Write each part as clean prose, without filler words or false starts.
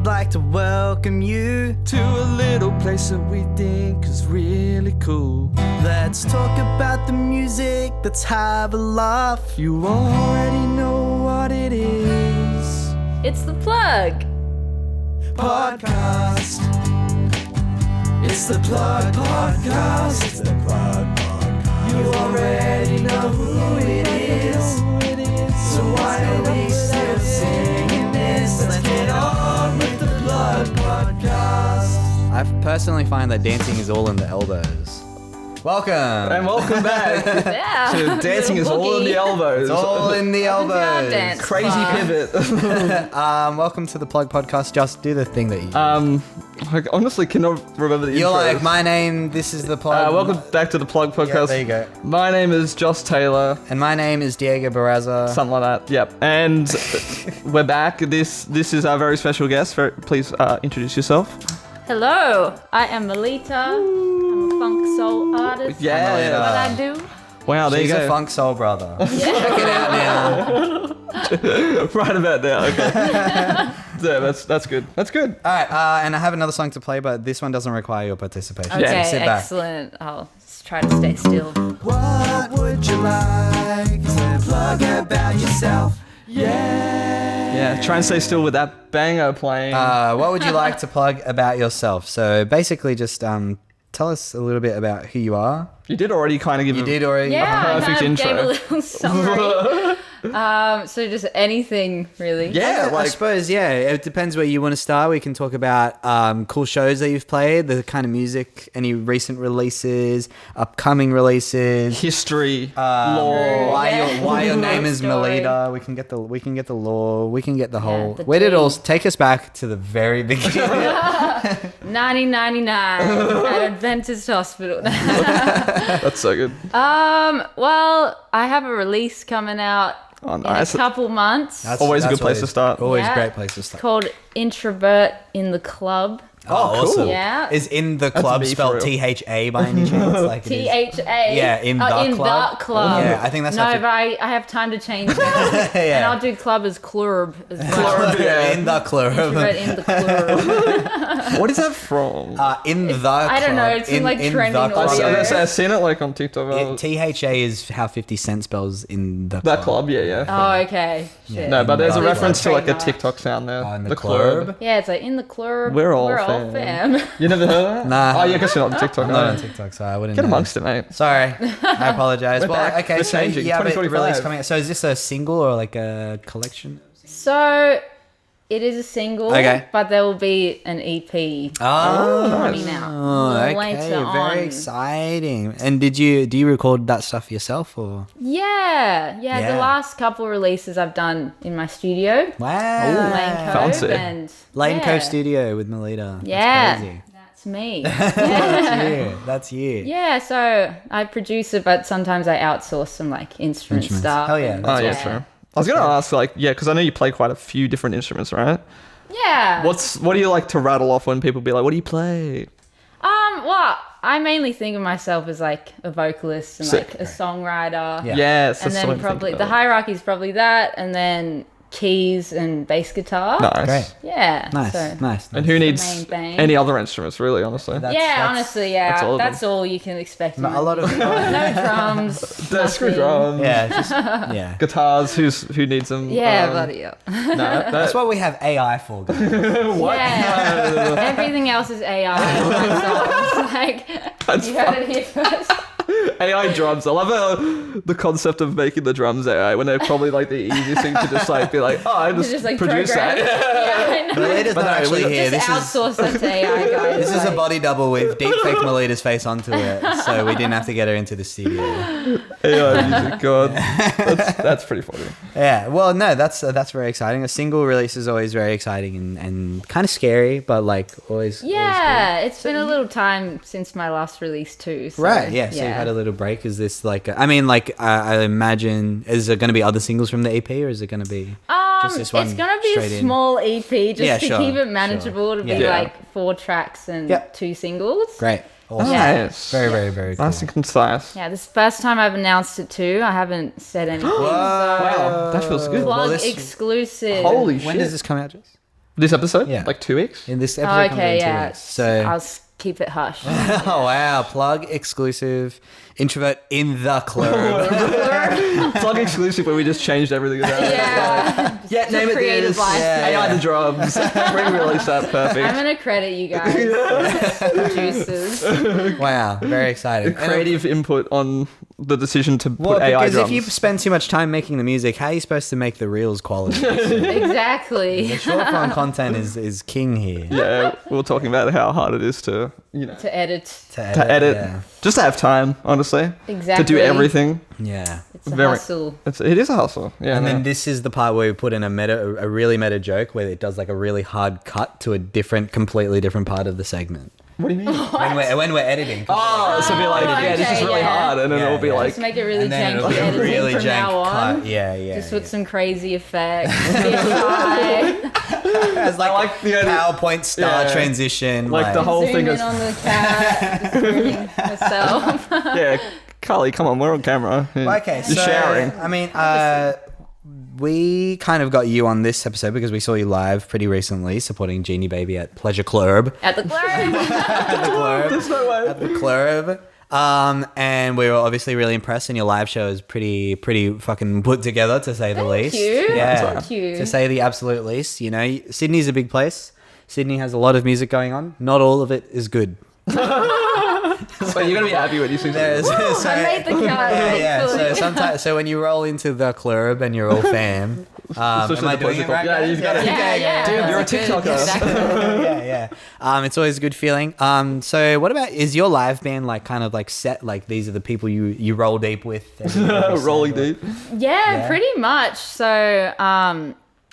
we'd like to welcome you to a little place that we think is really cool. Let's talk about the music, let's have a laugh. You already know what it is. It's The Plug Podcast. It's the Plug Podcast. It's the Plug Podcast. You already know who it is. So why are we still singing this? Let's get on with the Plug Podcast. I personally find that dancing is all in the elbows. Welcome! And welcome back Yeah. to Dancing is all in the elbows. It's all in the elbows. Dance Crazy class. pivot. Welcome to the Plug Podcast. Just do the thing that you... I honestly cannot remember the You're intro. like, my name, this is the Plug. Welcome back to the Plug Podcast. Yeah, there you go. My name is Josh Taylor. And my name is Diego Barraza. Something like that. Yep. And we're back. This is our very special guest. Please introduce yourself. Hello, I am Melita. I'm a funk soul artist. Yeah. That's what I do. Wow, there She's you go. a funk soul brother. Check it out now. Right about there. Okay. Yeah, that's good. That's good. All right, and I have another song to play, but this one doesn't require your participation. Okay, So sit back. excellent. I'll just try to stay still. What would you like to plug about yourself? Yeah, try and stay still with that banger playing. What would you like to plug about yourself? So basically just tell us a little bit about who you are. You did already kind of give You did already? Yeah, perfect I kind of intro. gave a little summary. So just anything, really. Yeah, I suppose, yeah. It depends where you want to start. We can talk about cool shows that you've played, the kind of music, any recent releases, upcoming releases, history, lore, why your name is Story. Melita. We can get the lore. We can get the whole. the Where did it all tea. take us back to the very beginning? 1999 at Adventist Hospital. That's so good. Well, I have a release coming out Oh, in nice. a couple months. Always a good place to start. Always Yeah. a great place to It's start. called Introvert in the Club. Oh, cool. awesome. Yeah. Is in the club me for spelled real. THA by any chance? Like it is? THA. Yeah, in the club. The club. Yeah, I think that's no, how to- but I have time to change it. Yeah. And I'll do club as club as well. Yeah. In the club. Introvert in the club. What is that from? In the club. I don't know, it's in, like, trending the club. audio. I've seen it like on TikTok. THA is how 50 Cent spells in the That club, yeah. Oh, okay. Shit. No, but there's a in the reference to like a trademark. TikTok sound there. In the club. Yeah, it's like in the club. We're all fam. fam. You never heard of that? Nah. Oh, yeah, I guess you're not on TikTok. I'm not no. on TikTok, so I wouldn't Get know. amongst it, mate. Sorry, I apologize. We're Well, back. okay, We're so changing. you have a 2045. release coming out. So is this a single or like a collection? So it is a single, Okay. but there will be an EP Oh, coming out okay, later on. very exciting. And do you record that stuff yourself or? Yeah. Yeah. The last couple releases I've done in my studio. Wow, Lane Cove fancy. and Lane yeah. Cove Studio with Melita. Yeah. That's crazy. That's me. That's you. That's you. Yeah, so I produce it, but sometimes I outsource some like instrument Instruments. stuff. Hell yeah, and- that's Oh, yeah, true. I was going to ask, like, yeah, because I know you play quite a few different instruments, right? Yeah. What do you like to rattle off when people be like, what do you play? Well, I mainly think of myself as like a vocalist and Sick. like a songwriter. Yeah. Yes. And that's then what I'm probably thinking the of. hierarchy is probably that, and then keys and bass guitar. Nice. Great. Yeah. Nice, So, nice. And who the needs main thing. any other instruments, really, honestly? Yeah, honestly, yeah. that's all of them. That's all you can expect. in A lot of no drums. Screw nothing. drums. yeah, just, yeah. Guitars, who needs them? Yeah, bloody hell. No, That's what we have AI for. guys. Yeah. Everything else is AI. in my songs. Like, you heard it here first. AI drums. I love the concept of making the drums AI when they're probably like the easiest thing to just like be like, oh, I just, Just like produce program. that. Yeah, I know. Melita's not no, actually we- here. Just This is outsource that to AI, guys. this is a Like, body double with deepfake Melita's face onto it, so we didn't have to get her into the studio. AI music, God, that's pretty funny. Yeah, well, no, that's very exciting. A single release is always very exciting and kind of scary, but like always. Yeah, it's been a little time since my last release too. So, Right, yeah. So you've had a little break. Is this like? I imagine. Is there going to be other singles from the EP, or is it going to be just this one? It's gonna be straight a in? small EP just Yeah, to sure, keep it sure. manageable to be Yeah. like 4 tracks and Yep. 2 singles. Great. Awesome. Yeah. Nice. Very, very, very cool. Nice and concise. Yeah, this is the first time I've announced it too. I haven't said anything. Wow, that feels good. Plug this- exclusive. Holy When shit. does this come out, Jess? This episode? Yeah. Like 2 weeks? In this Oh, episode comes okay, in 2 yeah. weeks. So Keep it hush. oh wow, plug exclusive introvert in the club. Plug exclusive where we just changed everything around. Yeah. Yeah, name it creative this. license. AI the drums. Re-release that. Perfect. I'm gonna credit you guys. Producers. Wow, very exciting. Creative input on the decision to Well, put AI because drums. if you spend too much time making the music, how are you supposed to make the reels quality? Exactly. The short form content is king here. Yeah, we were talking about how hard it is to, To edit. To to edit. Yeah. Just to have time, honestly. Exactly. To do everything. Yeah. It's a hustle. It is a hustle. Yeah. And no. then this is the part where we put in a really meta joke where it does like a really hard cut to a completely different part of the segment. What do you mean? When we're editing. Oh, so be like, yeah, this is okay, really yeah. hard, and then Yeah, it'll be yeah. like, Just make it really And then it'll janky be a editing really from jank now on. cut. Yeah. Just with some crazy effects. CGI. As like, I like the PowerPoint star Yeah. transition. Like the whole Zoom thing in is, on the cat. Just grooming herself. yeah, Carly, come on, we're on camera. Yeah. Okay, You're so showering. I mean, we kind of got you on this episode because we saw you live pretty recently supporting Genie Baby at Pleasure Club. At the club. There's no way. At the club. And we were obviously really impressed, and your live show is pretty fucking put together, to say the least. you. Yeah, Thank you. to say the absolute least. You know, Sydney's a big place. Sydney has a lot of music going on. Not all of it is good. So you're gonna be happy when you see There's, something. so, I made the cut. yeah, so thankfully. sometimes, so when you roll into the club and you're all fam, am Especially I the doing it Pleasure right? Club. Yeah, you've got it. Yeah. Dude, you're a that's good. TikToker. Exactly. yeah. It's always a good feeling. So what about, is your live band like kind of like set, like these are the people you roll deep with? every Rolling set, or- deep. Yeah, pretty much. So,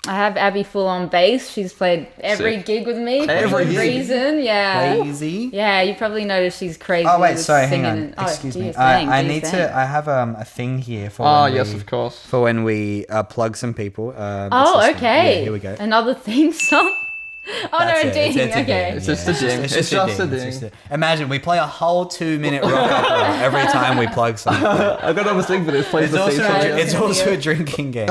I have Abby full on bass. She's played every Sick. gig with me for Every good gig. reason. Yeah. Lazy. Yeah, you probably noticed she's crazy. Oh wait, with sorry, hang singing on. and- Excuse do me. your thing, I do your need thing. to. I have a thing here for. Oh, when yes, we- of course. For when we plug some people. Oh, it's this one. okay. Yeah, here we go. Another theme song. Oh That's no, it. ding. It's a Okay. ding. It's just a ding. It's just a ding. Imagine we play a whole 2-minute rock opera every time we plug something. I've got another thing for this. Plays It's the also, theme song. it's also a drinking game.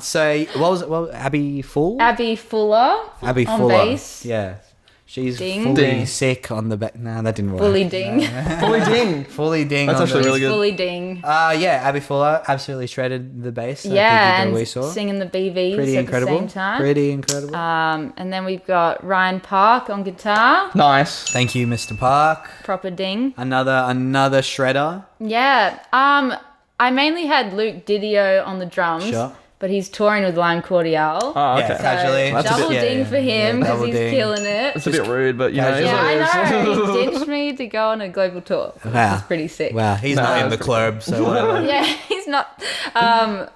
So what was it? Well, Abby Full. Abby Fuller. Abby on Fuller. bass. Yeah. She's Ding. fully Ding. sick on the back. Nah, that didn't work. Fully ding. Fully ding. Fully ding. That's on actually the, really good. Fully ding. Yeah, Abby Fuller absolutely shredded the bass. Yeah, and and we saw. singing the BVs Pretty at incredible. the same time. Pretty incredible. And then we've got Ryan Park on guitar. Nice. Thank you, Mr. Park. Proper ding. Another shredder. Yeah. I mainly had Luke Didio on the drums. Sure. But he's touring with Lime Cordial. Oh, okay. Yeah, casually. That's a Double bit- ding for him because double he's ding. killing it. It's a bit rude, but you know. Casual. it's Yeah, what it I is. know. He ditched me to go on a global tour. Wow. It's pretty sick. Wow, he's Nah, not in the that's club, so whatever. Yeah, he's not.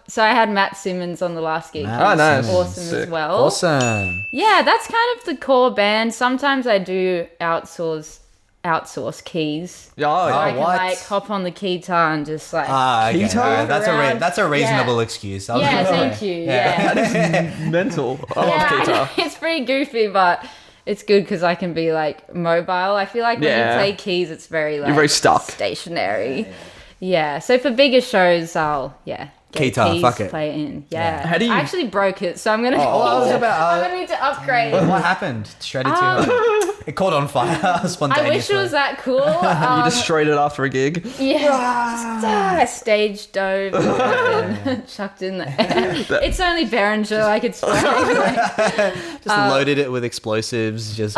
So I had Matt Simmons on the last gig. Matt Oh, nice. He was awesome Sick. as well. Awesome. Yeah, that's kind of the core band. Sometimes I do outsource keys. Yeah, oh, So I yeah. can what? like hop on the guitar and just like. Okay. Guitar? Alright, Around. that's a reasonable Yeah. excuse. I was Yeah, gonna thank say. you. Yeah. Mental. I Yeah, love I guitar. know, it's pretty goofy, but it's good because I can be like mobile. I feel like when Yeah. you play keys, it's very like You're very stuck. stationary. Yeah. So for bigger shows, I'll get Guitar, keys, fuck it. play it in. Yeah. How do you- I actually broke it, so I'm gonna. I was about- I'm gonna need to upgrade. What happened? Shredded too hard. It caught on fire I spontaneously. wish it was that cool. You destroyed it after a gig. Yeah, just, stage dove and chucked in there. It's only Behringer, like it's fine. Just loaded it with explosives. Just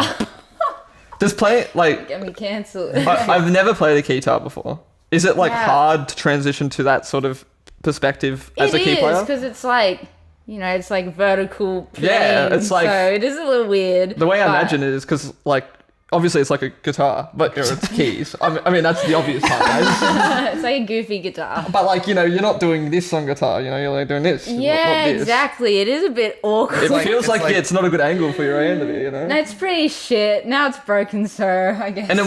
Just play it like. Get me cancelled. I've never played a guitar before. Is it like Yeah. hard to transition to that sort of perspective as a key player? because it's like, it's like vertical playing. Yeah, it's like- so it is a little weird. The way I but- imagine it is because like obviously it's like a guitar, but it's keys. I mean that's the obvious part, right? it's like a goofy guitar. But like you're not doing this on guitar. You're like doing this. Yeah, not this. exactly. It is a bit awkward. It feels like, like- it's not a good angle for your hand to be. No, it's pretty shit. Now it's broken, so I guess. And then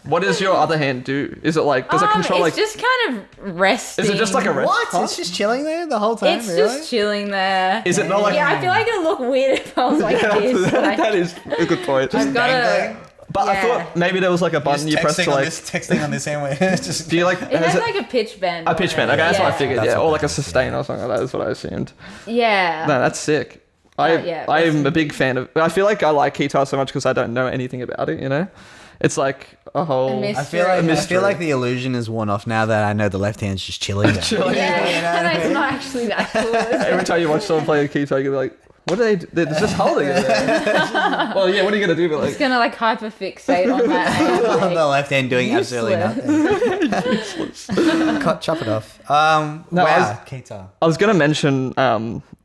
what does your other hand do? Is it like does it control it's like? just kind of resting. Is it just like a rest? what? Huh? It's just chilling there the whole time. It's really? just chilling there. Is it not like? Yeah, I feel like it'd look weird if I was like this. Like, that is a good point. I've got dangling. a. But I yeah. thought maybe there was like a button you press to like. texting on this hand. Just Do you like? It has like a pitch bend. a pitch bend. Okay, that's what I figure. That's Yeah, what or like that a sustain or something like that is what I assumed. Yeah. No, that's sick. I am a big fan of. I feel like I like guitar so much because I don't know anything about it. You know, it's like a whole. I feel like the illusion is worn off now that I know the left hand's just chilling. There. Yeah, and it's not actually that cool. Every time you watch someone play a guitar, you're like, what are they do? They're just holding it there. Well, yeah, what are you going to do? But It's going to like hyperfixate on that. And, On the left hand doing absolutely nothing. Chop it off. Guitar. I was going to mention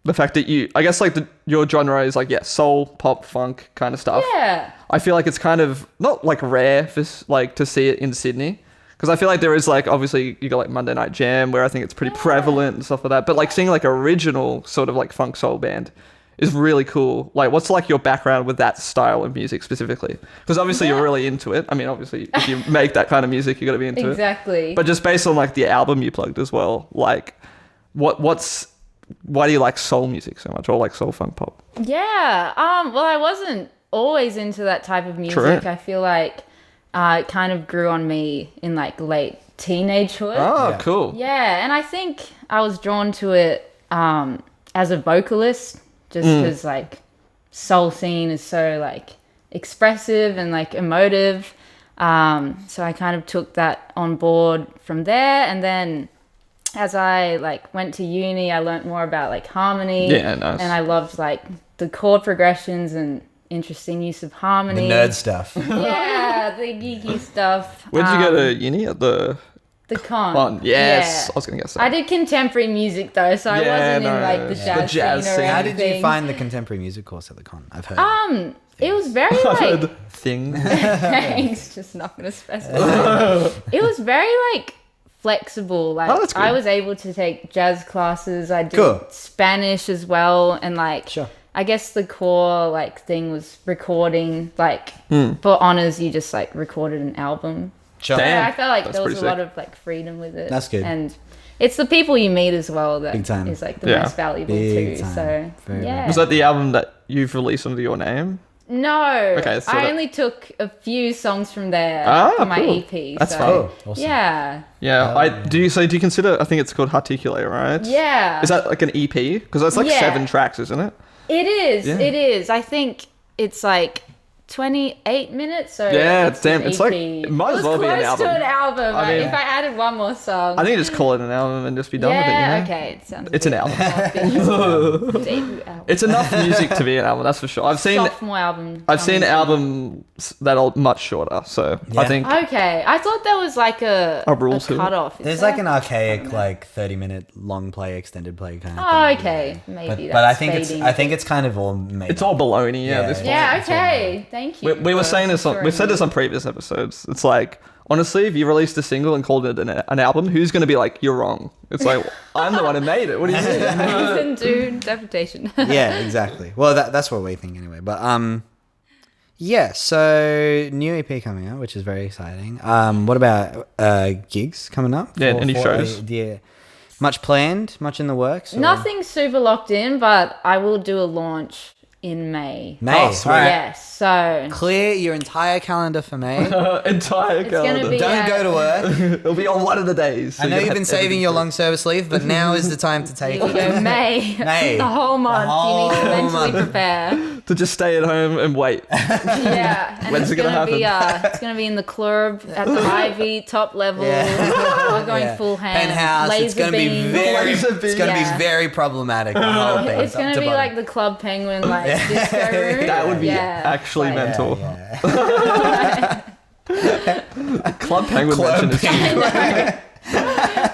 the fact that I guess like your genre is like, soul, pop, funk kind of stuff. Yeah. I feel like it's kind of not like rare for like to see it in Sydney. Because I feel like there is like, obviously you got like Monday Night Jam where I think it's pretty prevalent and stuff like that. But like seeing like original sort of like funk soul band is really cool. Like what's like your background with that style of music specifically? Because obviously you're really into it. I mean, obviously if you make that kind of music, you got to be into it. Exactly. But just based on like the album you plugged as well, like why do you like soul music so much or like soul funk pop? Yeah. Well, I wasn't always into that type of music. True. I feel like it kind of grew on me in like late teenagehood. Oh, Yeah. cool. Yeah, and I think I was drawn to it as a vocalist just because like soul scene is so like expressive and like emotive. So I kind of took that on board from there, and then as I like went to uni, I learnt more about like harmony. Yeah, nice. And I loved like the chord progressions and interesting use of The harmony. nerd stuff. Yeah, the geeky stuff. Where did you go to uni at the The con. one? Yes, Yeah. I was gonna guess that. I did contemporary music though, so I Yeah, wasn't in like the no. jazz, scene or How did you anything. find the contemporary music course at the con? I've heard. It was very I've like heard thing. thanks, just not gonna specify. It was very like flexible. Like Oh, that's good. I was able to take jazz classes. I did Cool. Spanish as well, and like Sure. I guess the core like thing was recording. Like Hmm. for honors, you just like recorded an album. Sure. Damn. Yeah, I felt like That's there was a pretty lot sick. of like freedom with it. That's good. And it's the people you meet as well that Big time. is like the Yeah. most valuable Big too. time. So Very, yeah. Was that the album that you've released under your name? No. Okay, so I that- only took a few songs from there Ah, for my cool. EP. That's so, fun. Oh, awesome. Yeah. Yeah, Oh, do you consider? I think it's called Articulate, right? Yeah. Is that like an EP? Because that's like Yeah. 7 tracks, isn't it? It is. Yeah. It is. I think it's like 28 minutes. So Yeah, it's damn, an it's like- EP. it might as well was be an close album. to an album. I mean- if I added one more song. I think you just call it an album and just be done with it. You know? Okay. It sounds. It's an album. Debut album. It's enough music to be an album, that's for sure. I've seen Sophomore album. I've seen coming soon. albums that are much shorter, so I Yeah. think Okay, I thought there was like a rule to it. cutoff. Is There's there? like an archaic, like 30-minute long play, extended play kind of Oh, thing. okay, maybe. But I that's think fading. it's kind of all made. it's all baloney. Yeah, Yeah, this Yeah. It's all Okay. Thank you. we were for saying this. We've said this on previous episodes. It's like honestly, if you released a single and called it an album, who's going to be like you're wrong? It's like I'm the one who made it. What do you mean? Listen to interpretation. Yeah, exactly. Well, that's what we think anyway. But yeah. So new EP coming out, which is very exciting. What about gigs coming up? Yeah, any shows? Yeah. Much planned? Much in the works? or- Nothing super locked in, but I will do a launch in May. May. Oh, sweet. All right. Yes. So Clear your entire calendar for May. Entire it's gonna calendar. be. Don't go to work. It'll be on one of the days. so I know you're you've gonna been have saving everything your for long service leave, but now is the time to take Here we go. May. May. The whole month. You need to whole mentally month. prepare. it. To just stay at home and wait. Yeah. And When's it's it gonna be it's gonna be in the club at the Ivy top level. Yeah. We're going Yeah. full hand. Penthouse. It's Laser gonna be beam. very. Laser It's gonna beam. be very problematic. The whole thing. It's gonna be like the Club Penguin like disco room. That would be Yeah. actually Like- mental. Yeah. Club Penguin Club mention is Penguin.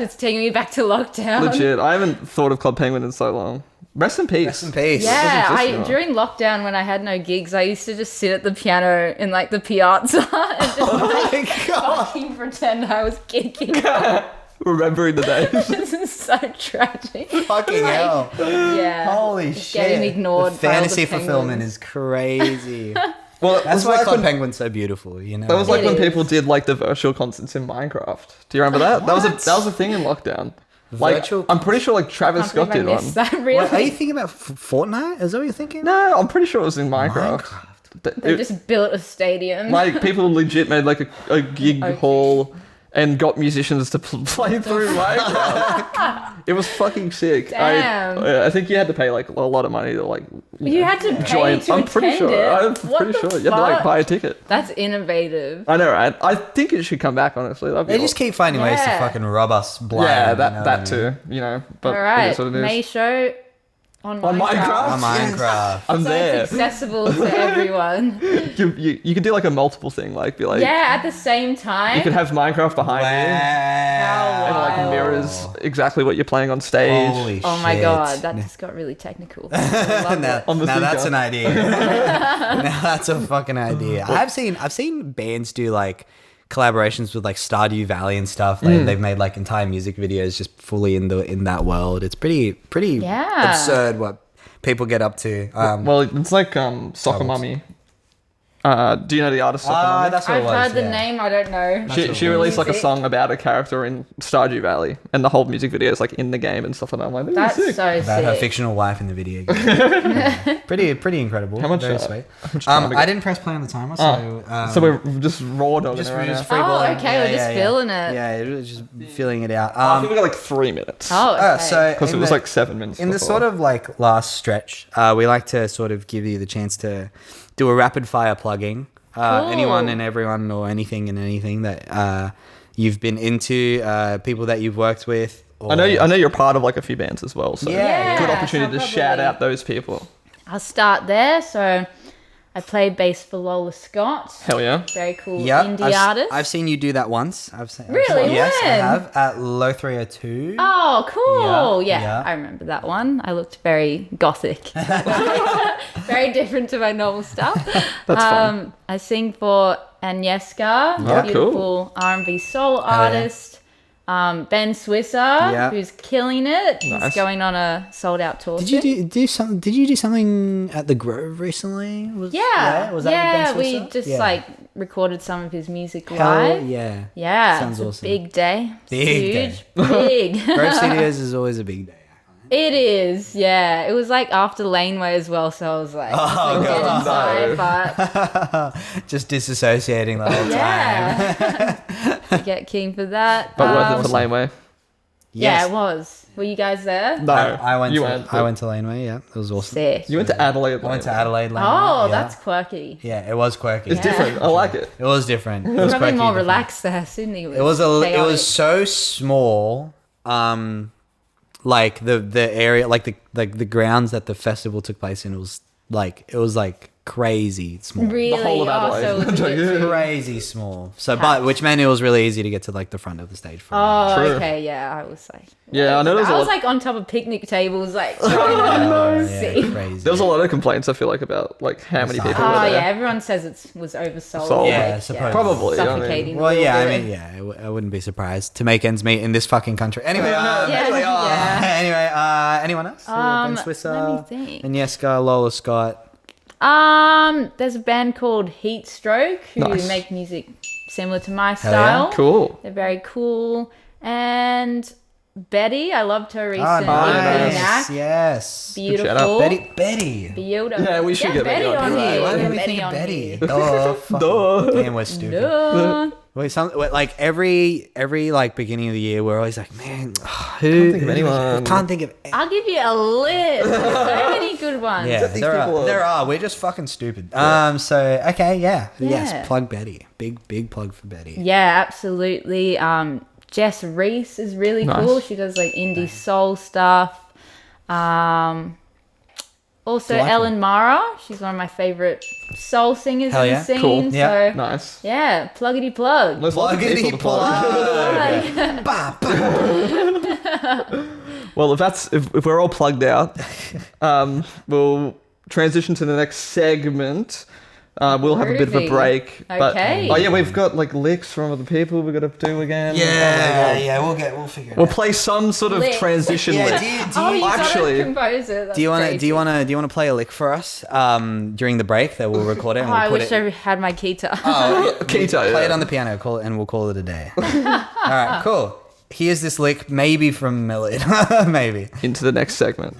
It's taking me back to lockdown. legit. I haven't thought of Club Penguin in so long. Rest in peace. Rest in peace. Yeah, Doesn't exist during lockdown when I had no gigs, I used to just sit at the piano in like the piazza and just Oh my god. fucking pretend I was gigging. Remembering the days. This is so tragic. Fucking hell. Yeah. Holy Just shit. getting ignored The by all the fantasy fulfillment penguins. is crazy. Well, That's it was why like Club when, Penguin's so beautiful, you know? that was like It when is. people did like the virtual concerts in Minecraft. Do you remember that? That was a thing in lockdown. Like Virtual- I'm pretty sure like Travis Can't Scott believe did I one. missed that, really. What, are you thinking about Fortnite? Is that what you're thinking? No, I'm pretty sure it was in Minecraft. They just built a stadium. Like people legit made like a gig Okay. hall and got musicians to play through Minecraft. It was fucking sick. Damn. I think you had to pay like a lot of money to like. You had to pay join. to I'm pretty attend sure. it. I'm What pretty the sure you had to like fuck? buy a ticket. That's innovative. I know, right? I think it should come back. Honestly, that'd be They just keep finding ways to Yeah. fucking rob us blind. yeah, you know that what I mean? too. You know, but All it right, is what it is. May show on On Minecraft? On Minecraft. I'm So there. it's accessible to everyone. You can do like a multiple thing, like be like, Yeah, at the same time. you can have Minecraft behind you. How And it like wild. mirrors exactly what you're playing on stage. Holy Oh my shit. god, that just got really technical. I love now, it. On the now that's thinker. an idea. Now that's a fucking idea. I've seen bands do like collaborations with like Stardew Valley and stuff. Like they've made like entire music videos just fully in that world. It's pretty Yeah. absurd what people get up to. Well, it's like Soccer Mummy. Do you know the artist Soccer Mummy? that's what I've it was. heard the yeah. name, I don't know. She released like a Music. song about a character in Stardew Valley, and the whole music video is like in the game and stuff like that. I'm like, this That's is sick. so About her sick. fictional wife in the video game. Yeah. Pretty incredible. How much, Very uh, sweet. much time we got? I didn't press play on the timer, so So we're just raw dogging just, it right now. free Oh, balling. okay, we're just feeling it. Yeah, it was just feeling it out. I think we got like 3 minutes. Oh, okay. So Because it in was the- like 7 minutes. in the before. sort of like last stretch, we like to sort of give you the chance to do a rapid fire plugging. Cool. Anyone and everyone or anything and anything that you've been into, people that you've worked with. Or... I know you're part of like a few bands as well, so Yeah. good Yeah, opportunity to so shout probably- out those people. I'll start there. So I played bass for Lola Scott. Hell yeah. Very cool Yeah, indie artist. I've seen you do that once. Really? Yes, I When? have at Low 302. Oh, cool. Yeah, Yeah, yeah. I remember that one. I looked very gothic. Very different to my normal stuff. That's fun. I sing for Agnieszka, Yeah. beautiful R&B soul yeah. artist. Ben Swisser, Yeah. who's killing it. Nice. He's going on a sold out tour. Did you soon. do some? Did you do something at the Grove recently? Yeah, was that with Ben we Swisser? just Yeah. like recorded some of his music Hell live. yeah. Yeah, Sounds it's awesome. a big day. Big Huge, big. Grove Studios is always a big day. It is, yeah. It was like after Laneway as well, so I was like, dead inside, but Just disassociating the whole time. yeah. I get keen for that. But worth it for Laneway. Yeah, it was. Were you guys there? No, I went. you to, went. I went to Laneway. Yeah, it was awesome. Sick. You went to Adelaide. I went to Laneway. Adelaide. Laneway. Oh, yeah. that's quirky. Yeah, it was quirky. It's different. I like it. It was different. It was Probably quirky, more different. relaxed there. Sydney was. It was it chaotic. was so small. Like the area, like the grounds that the festival took place in, it was like crazy small. really. whole of Oh, so it was a bit too- Crazy small. So, but which meant it was really easy to get to like the front of the stage. For Oh, True. okay, yeah. I was like, Yeah, I know there's a I was lot. like on top of picnic tables, like trying to see. crazy. There was a lot of complaints. I feel like about like how many people Oh were yeah, there. everyone says it was oversold. Sold. Yeah, like, suppose. Probably, I mean- suffocating. Well, a yeah, I little mean, bit. yeah, I wouldn't be surprised to make ends meet in this fucking country. Anyway, Yeah. anyway, anyone else? Ben Swisser, let me think. Agnieszka, Lola Scott. There's a band called Heat Stroke who Nice. make music similar to my yeah. style. Cool. They're very cool. And Betty, I loved her recent Oh, EP, nice. Knack. Yes. Beautiful. shout out. Betty. Beautiful. Yeah, we should get Betty on on here. here. Why Get didn't we Betty think of on Betty? here. Duh. fucking- Duh. Damn, we're stupid. Duh. Wait, like every like beginning of the year, we're always like, man, who? think of anyone. Can't think of. I'll give you a list. There's so many good ones. Yeah, these there people are. are- There are. We're just fucking stupid. So okay, yeah. Yes. Yeah. Plug Betty. Big plug for Betty. Yeah, absolutely. Jess Reese is really Nice. cool. She does like indie soul stuff. Also Delightful. Ellen Mara. She's one of my favorite soul singers Hell in yeah. the scene. Cool. Yeah. So Nice. yeah, pluggity plug. There's lots of people to plug. Like, Bah, bah. Well, if we're all plugged out, we'll transition to the next segment. We'll have a bit of a Groovy. break. But, Okay. oh yeah, we've got like licks from other people we got to do again. Yeah. We'll figure it We'll out. play some sort of Licks. transition Yeah, lick. oh, you actually- gotta compose it. That's Do you want crazy. to play a lick for us during the break that we'll record it and Oh, we'll I put wish it. I had my guitar. Oh, Keto, play yeah. it on the piano, we'll call it a day. All right, cool. Here's this lick, maybe from Melita, maybe. Into the next segment.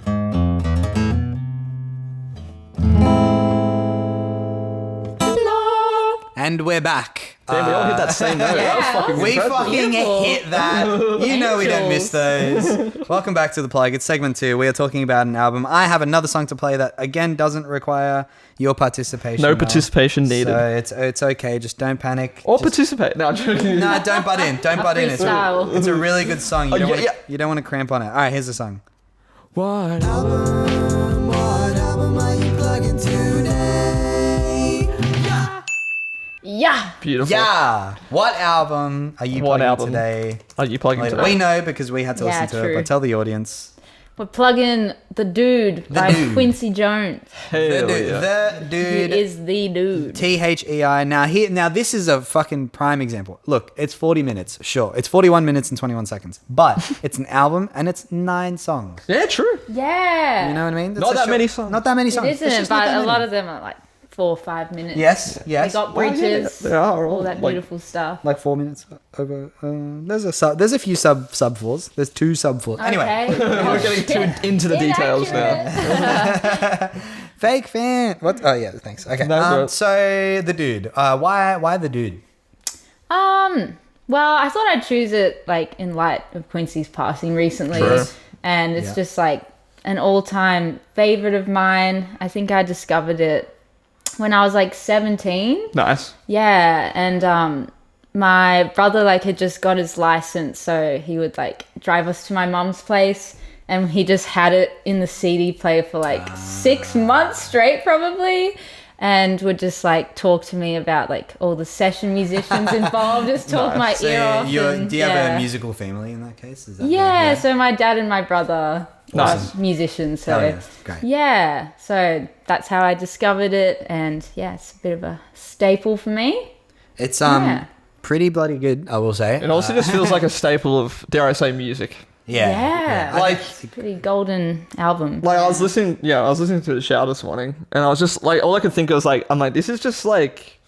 And we're back. Damn, we all hit that same note. That was Yeah. fucking We impressive. fucking Beautiful. hit that. You know we don't miss those. Welcome back to The Plug. It's segment 2. We are talking about an album. I have another song to play that, again, doesn't require your participation. No Mel. participation needed. So it's okay. Just don't panic. Or Just- participate. No, I'm joking. No, don't butt in. Don't butt in. freestyle. It's a really good song. You Oh, don't yeah, want yeah. you don't want to cramp on it. All right, here's the song. What? What album are you plugging today? Yeah. Beautiful. Yeah. What album are you What playing album? today? Are you plugging Later. today? We know because we had to Yeah, listen to it, true. but tell the audience. We're plugging The Dude by Dude. Qunicy Jones. Hell The yeah. dude. He is the dude. THEI. Now this is a fucking prime example. Look, it's 40 minutes. Sure, it's 41 minutes and 21 seconds, but it's an album and it's 9 songs. Yeah, true. Yeah. You know what I mean? That's Not a that short- many songs. Not that many It songs. It's isn't, just not but that a lot many. of them are like 4 or 5 minutes. Yes. They Well, got yeah, bridges, they are all that like- beautiful stuff. like 4 minutes over. There's a few sub fours. There's 2 sub fours. Anyway, Okay. We're getting too into the details now. fake fan. What? Oh yeah, thanks. Okay. No, bro. So the dude. Why the dude? Well, I thought I'd choose it like in light of Quincy's passing recently, Sure. and it's Yeah. just like an all-time favorite of mine. I think I discovered it when I was like 17. Nice. Yeah, and my brother like had just got his license, so he would like drive us to my mum's place, and he just had it in the CD player for like 6 months straight, probably. And would just like talk to me about like all the session musicians involved, just talk my So ear off. do you have yeah. a musical family in that case? Is that Yeah, so my dad and my brother Nice. are musicians, so Hell yeah, great. yeah, so that's how I discovered it, and yeah, it's a bit of a staple for me. It's Yeah. pretty bloody good, I will say. It also just feels like a staple of, dare I say, music. Yeah. I Like- think- Pretty golden album. Like I was listening to the shower this morning, and I was just like, all I could think of was like, I'm like, this is just like,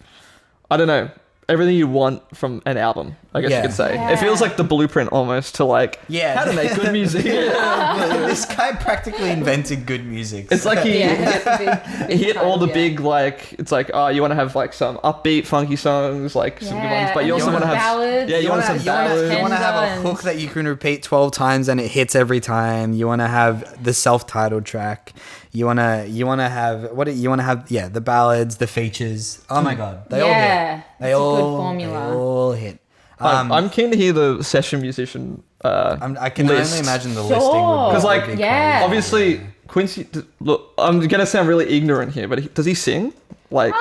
I don't know, everything you want from an album, I guess Yeah. you could say. Yeah. It feels like the blueprint almost to like, Yeah. how to make good music. this guy practically invented good music. It's like he, yeah, it's a big, he hit all the yeah. big like, it's like, oh, you want to have like some upbeat, funky songs, like some good ones, but you and also want to have ballads. yeah, you want some ballads. You want to have a Tender hook that you can repeat 12 times and it hits every time. You want to have the self-titled track. You want to have the ballads, the features. Oh my god, they all Yeah, hit. They it's a all good formula. They all hit. I'm keen to hear the session musician. I can list. only imagine the Sure. listing would 'Cause, like, would be yeah. crazy. Obviously, Quincy. Look, I'm gonna sound really ignorant here, but does he sing? Like,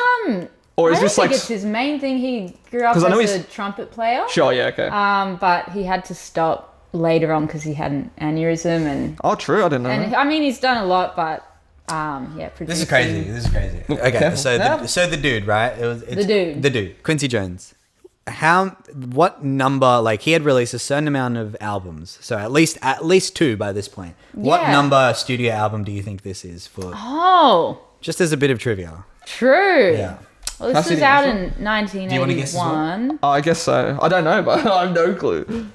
or I is don't this think like? it's his main thing. He grew up 'Cause I know as he's- a trumpet player. Sure, yeah, okay. But he had to stop later on because he had an aneurysm, and Oh, true. I didn't know. that. I mean he's done a lot, but yeah, This is producing. crazy. This is crazy. Okay, careful. so the dude, right? It's The dude. Quincy Jones. What number? Like he had released a certain amount of albums, so at least 2 by this point. What Yeah. number studio album do you think this is for? Oh, Just as a bit of trivia. true. Yeah. Well, Can I this see was the out answer? in Do you wanna guess as well? 1981. Oh, I guess so. I don't know, but I have no clue.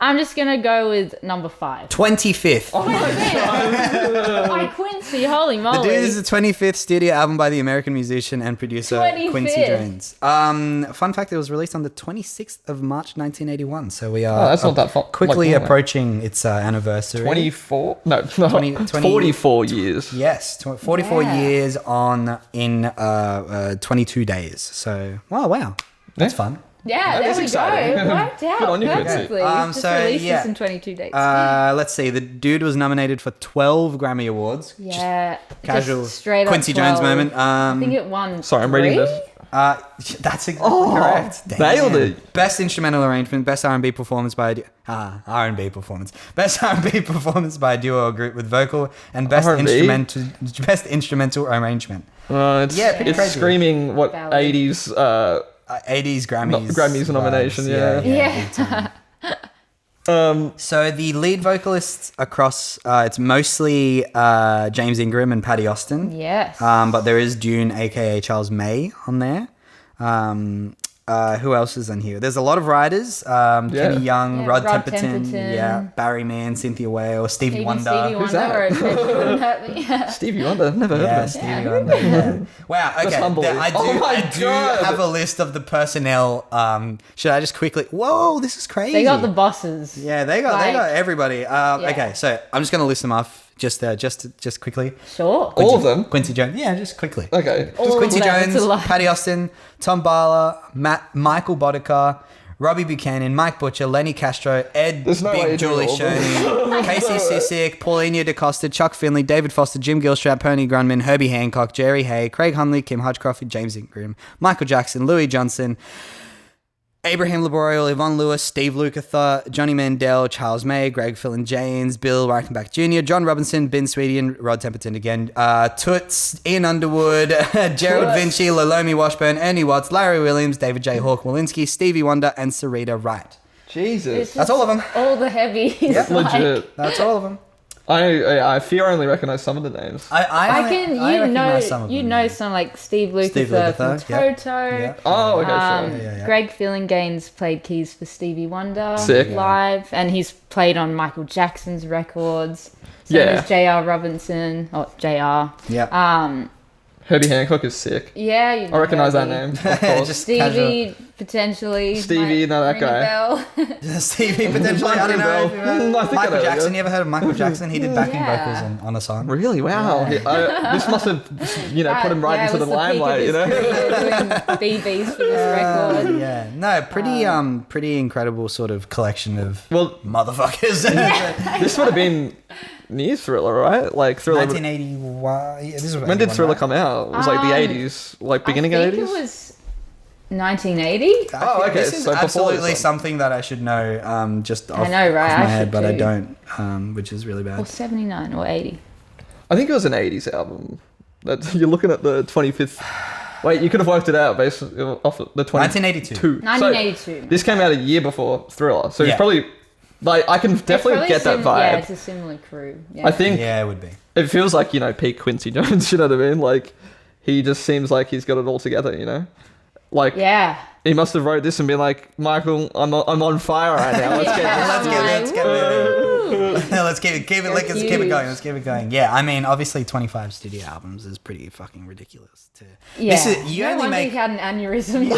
I'm just gonna go with number 5. 25th. By Quincy, holy The moly! Dude is the 25th studio album by the American musician and producer 25th. Quincy Jones. Fun fact: it was released on the 26th of March, 1981. So we are that's not that far- quickly like, approaching its anniversary. 24? No, 20 44 years. Yes, 44 Yeah. years on in 22 days. So wow, that's Yeah. fun. Yeah, That there is we exciting. go. Worked out Good on you, Quincy. perfectly. Just so, released yeah. this in 22 days. Let's see. The Dude was nominated for 12 Grammy Awards. Just yeah, casual just straight up Quincy Jones 12. moment. I think it won. Sorry, I'm reading 3? this. That's exactly correct. nailed Damn. it. Best instrumental arrangement, best R&B performance by R&B performance, best R&B performance by a duo or group with vocal, and best R&B? instrumental arrangement. It's, Yeah, pretty it's crazy. screaming what Ballad. 80s 80s Grammys. Grammys nomination, yeah. Yeah. big time. So the lead vocalists across, it's mostly James Ingram and Paddy Austin. Yes. But there is Dune, aka Charles May, on there. Who else is on here? There's a lot of writers. Kenny Young, Yeah, Rod Rod Temperton, Temperton. Barry Mann, Cynthia Whale, Stevie Even Wonder. Stevie Who's Wonder. that? Or Betcha Wouldn't Hurt Me. Stevie Wonder, never heard Yeah, of him. Stevie Wonder. Yeah. Wow. Okay. humbly. I do. Oh my I do God. have a list of the personnel. Should I just quickly? Whoa, this is crazy. They got the bosses. Yeah, they got Like, everybody. Okay, so I'm just gonna list them off just quickly. Sure. All of them? Quincy Jones. Yeah, just quickly. Okay. All of Quincy them, Jones, it's a lot. Paddy Austin, Tom Barler, Michael Boddicker, Robbie Buchanan, Mike Butcher, Lenny Castro, Ed There's no way Big you're Julie doing all of them. Shoney, Casey Sissick, Paulina DeCosta, Chuck Finley, David Foster, Jim Gilstrap, Pony Grunman, Herbie Hancock, Jerry Hay, Craig Hunley, Kim Hutchcroft, James Ingram, Michael Jackson, Louis Johnson, Abraham Laboriel, Yvonne Lewis, Steve Lukather, Johnny Mandel, Charles May, Greg Phil James, Bill Reichenbach Jr., John Robinson, Ben Sweetie, and Rod Temperton again. Toots, Ian Underwood, Gerald Vinci, Lolomi Washburn, Ernie Watts, Larry Williams, David J. Hawk Walensky, Stevie Wonder, and Sarita Wright. Jesus. That's all of them. All the heavies. Yep. like- Legit. That's all of them. I fear I only recognize some of the names. I can, you recognize some know, of you them, know yeah. some like Steve Lukather, Steve Lukather, from yeah. Toto. Yeah. Oh, okay, sure. Yeah. Greg Fillinganes played keys for Stevie Wonder Sick. live, and he's played on Michael Jackson's records. So Yeah. there's J.R. Robinson, or J.R. Yeah. Herbie Hancock is sick. Yeah, you know I recognize that Herbie. name. Of course. Just Stevie, potentially. Stevie, might no, that ring a guy. bell. Stevie potentially. I don't know. Bell. If you've heard- I think I Michael know, Jackson. yeah. You ever heard of Michael Jackson? He did backing Yeah. vocals on a song. Really? Wow. This must have, put him right Yeah, into it the was peak of limelight, his you know? career doing BBs for this record. Yeah. No, pretty incredible sort of collection of Well, motherfuckers. this would have been near Thriller, right? Like Thriller. 1981. Yeah, this was When did 81, Thriller right? come out? It was like the 80s, like beginning I of think 80s. it was 1980. Oh, okay, This is so before absolutely this one. something that I should know. Just off, know, right? off my I head, should but I too. don't. Which is really Or bad. 79 or 80. I think it was an 80s album. That you're looking at the 25th. Wait, you could have worked it out based off the 1982. 1982. So this came out a year before Thriller, so Yeah. he's probably like I can It's definitely probably get that vibe. Yeah, it's a similar crew. Yeah. I think Yeah, it would be. it feels like peak Quincy Jones. You know what I mean? Like he just seems like he's got it all together. You know, like Yeah. he must have wrote this and been like, Michael, I'm on fire right now. Let's get Yeah. this. Let's get moving. Woo. Let's keep it That's keep it going. huge. Let's keep it going. Yeah, I mean, obviously, 25 studio albums is pretty fucking ridiculous. Yeah. This is you no only wonder make. he had an aneurysm.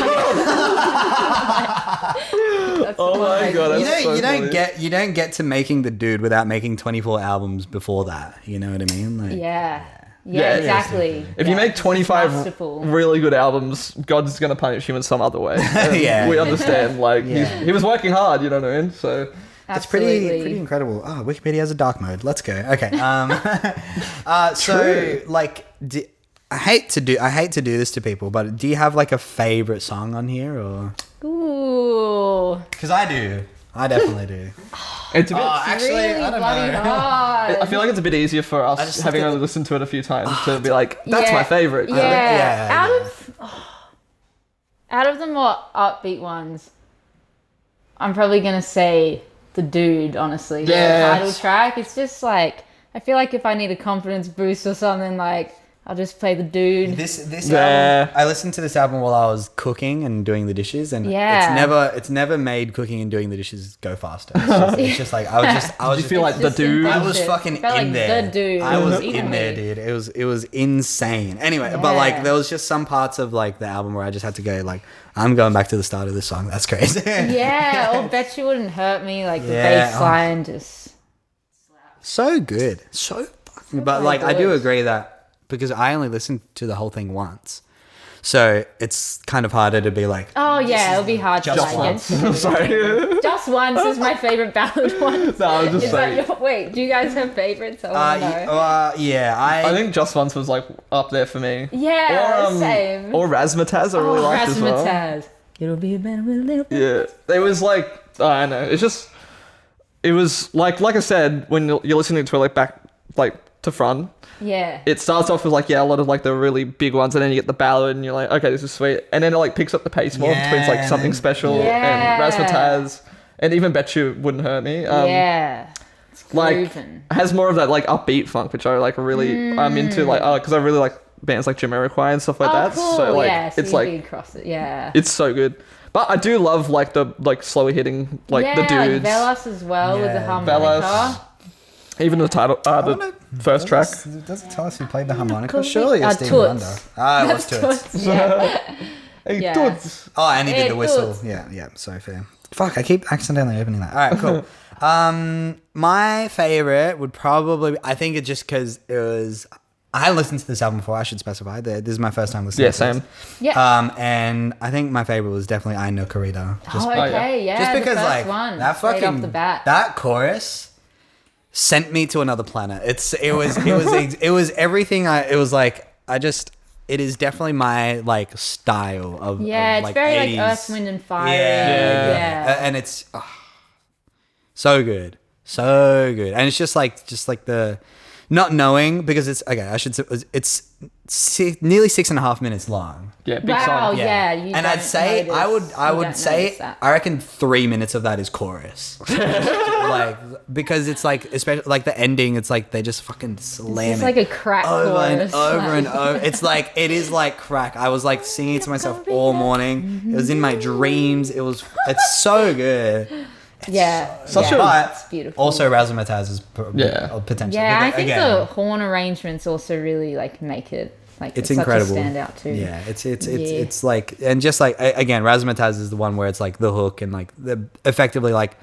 That's Oh my why. God, You that's don't, so funny. you don't get to making the dude without making 24 albums before that. You know what I mean? Like, Yeah. Yeah, Yeah, exactly. If you Yeah, make it's 25 masterful. really good albums, God's gonna punish you in some other way. And Yeah. we understand. Like Yeah. he was working hard. You know what I mean? So it's Absolutely. pretty incredible. Oh, Wikipedia has a dark mode. Let's go. Okay. So like, I hate to do this to people, but do you have like a favorite song on here, or? Ooh. Because I do. I definitely do. it's a bit. Actually, really I don't bloody know. hard. I feel like it's a bit easier for us just having have to- only listened to it a few times to be like, that's Yeah. my favorite. Yeah. Yeah. Out of the more upbeat ones, I'm probably gonna say The Dude, honestly. The Yes. title track. It's just like, I feel like if I need a confidence boost or something, like I'll just play The Dude. This Yeah. album, I listened to this album while I was cooking and doing the dishes, and Yeah. it's never made cooking and doing the dishes go faster. It's just like I was Did you just feel like the Just dude? I was It fucking felt in like there. The Dude. I was Eating in there, me. dude. It was insane. Anyway, but like Yeah. there was just some parts of like the album where I just had to go like, I'm going back to the start of this song. That's crazy. Yeah, or Bet You Wouldn't Hurt Me, like the Yeah. bass line just. So good. So fucking. But like I do good. agree that because I only listened to the whole thing once. So it's kind of harder to be like, Oh yeah, it'll be hard to just like once. get to. Sorry. Just Once is my favorite ballad one. No, I was just Is that saying. your, wait, do you guys have favorites? I want to know. yeah, I think Just Once was like up there for me. Yeah, same. Or Razzmatazz, I really liked as well. Razzmatazz. It'll be better with a little bit. Yeah, it was like I don't know. It's just it was like I said when you're listening to it like back like to front. Yeah. It starts off with like a lot of like the really big ones, and then you get the ballad, and you're like, okay, this is sweet, and then it like picks up the pace more between like Yeah. Something Special Yeah. and Razzmatazz, and even Bet You Wouldn't Hurt Me. Yeah. It's like grooving. has more of that like upbeat funk, which I like really I'm into like because I really like bands like Jamiroquai and stuff like Oh, that. cool. So like yeah, so it's you like did cross it. Yeah. it's so good. But I do love like the slower hitting the Like dudes. Velas as well with the Yeah, harmonica. Velas. Even the title, the first track. Does it tell us who played the harmonica? Cool. Surely it's Stevie Toots. Wonder. Ah, it was Toots. Toots, yeah. Hey, Yeah. dudes. Oh, and he did Yeah, the whistle. Toots. Yeah, so fair. Fuck, I keep accidentally opening that. All right, cool. My favorite would probably, I think it's just because it was, I hadn't listened to this album before, I should specify. This is my first time listening Yeah, to same. this. Yeah. And I think my favorite was definitely I Know Corrida. Just, Okay, yeah. just because the first like one, that straight fucking off the bat. that chorus sent me to another planet. It was everything. It is definitely my like style of Yeah, of, it's like, very 80s. like Earth, Wind and Fire. Yeah. And it's so good, and it's just like the not knowing because it's okay. I should say it's nearly 6.5 minutes long. Yeah, big Wow, song. yeah. You And don't I'd say notice- I you would don't say notice that. I reckon 3 minutes of that is chorus, like because it's like especially like the ending. It's like they just fucking slam It's it like a crack over chorus. and over and over. It's like it is like crack. I was like singing it to myself all morning. It was in my dreams. It's so good. Yeah. Such yeah. a- But It's beautiful. also Razzmatazz is Yeah. potential. Yeah, I because, think again, the horn arrangements also really like make it like It's such incredible. a standout too. Yeah, it's like, and just like again, Razzmatazz is the one where it's like the hook and like the effectively like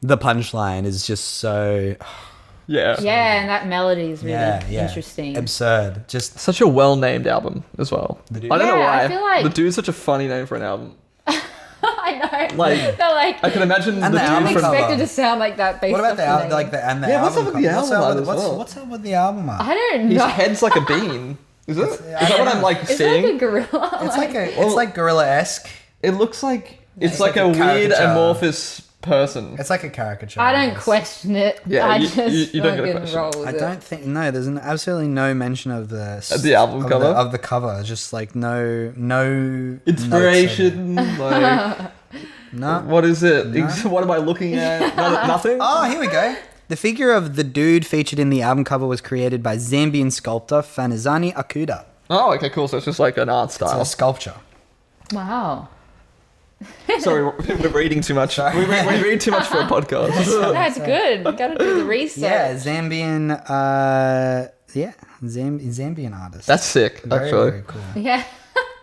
the punchline is just so Yeah. Yeah, and that melody is really yeah, interesting. absurd. Just Such a well-named album as well. I Dude. don't know Yeah, why. I feel like- The Dude's such a funny name for an album. I know. Like- They're like I can imagine And the the Dude album from... cover. expected to sound like that based what about off the the album? name. Like the and the Yeah, what's album up with the cover? album art as What's well? what's up with the album art? I don't His know. head's like a bean. Is it? Is I that don't what I'm know. like It's seeing? like a gorilla. It's like it's like gorilla-esque. It looks like... It's It's like like a a weird caricature. amorphous person. It's like a caricature. I don't guess. question it. Yeah, I you- just you don't get a fucking question. roll with I it. don't think there's absolutely no mention of The album cover? of the cover. Just like no notes in it. Inspiration. Like, No. what is it? What am I looking at? Nothing? Oh, here we go. The figure of the dude featured in the album cover was created by Zambian sculptor Fanizani Akuda. Oh, okay, cool. So it's just like an art It's style. a sculpture. Wow. Sorry, we're reading too much. We read too much for a podcast. That's good. Gotta do the research. Yeah, Zambian. Zambian artist. That's sick, very, actually. very cool. Yeah.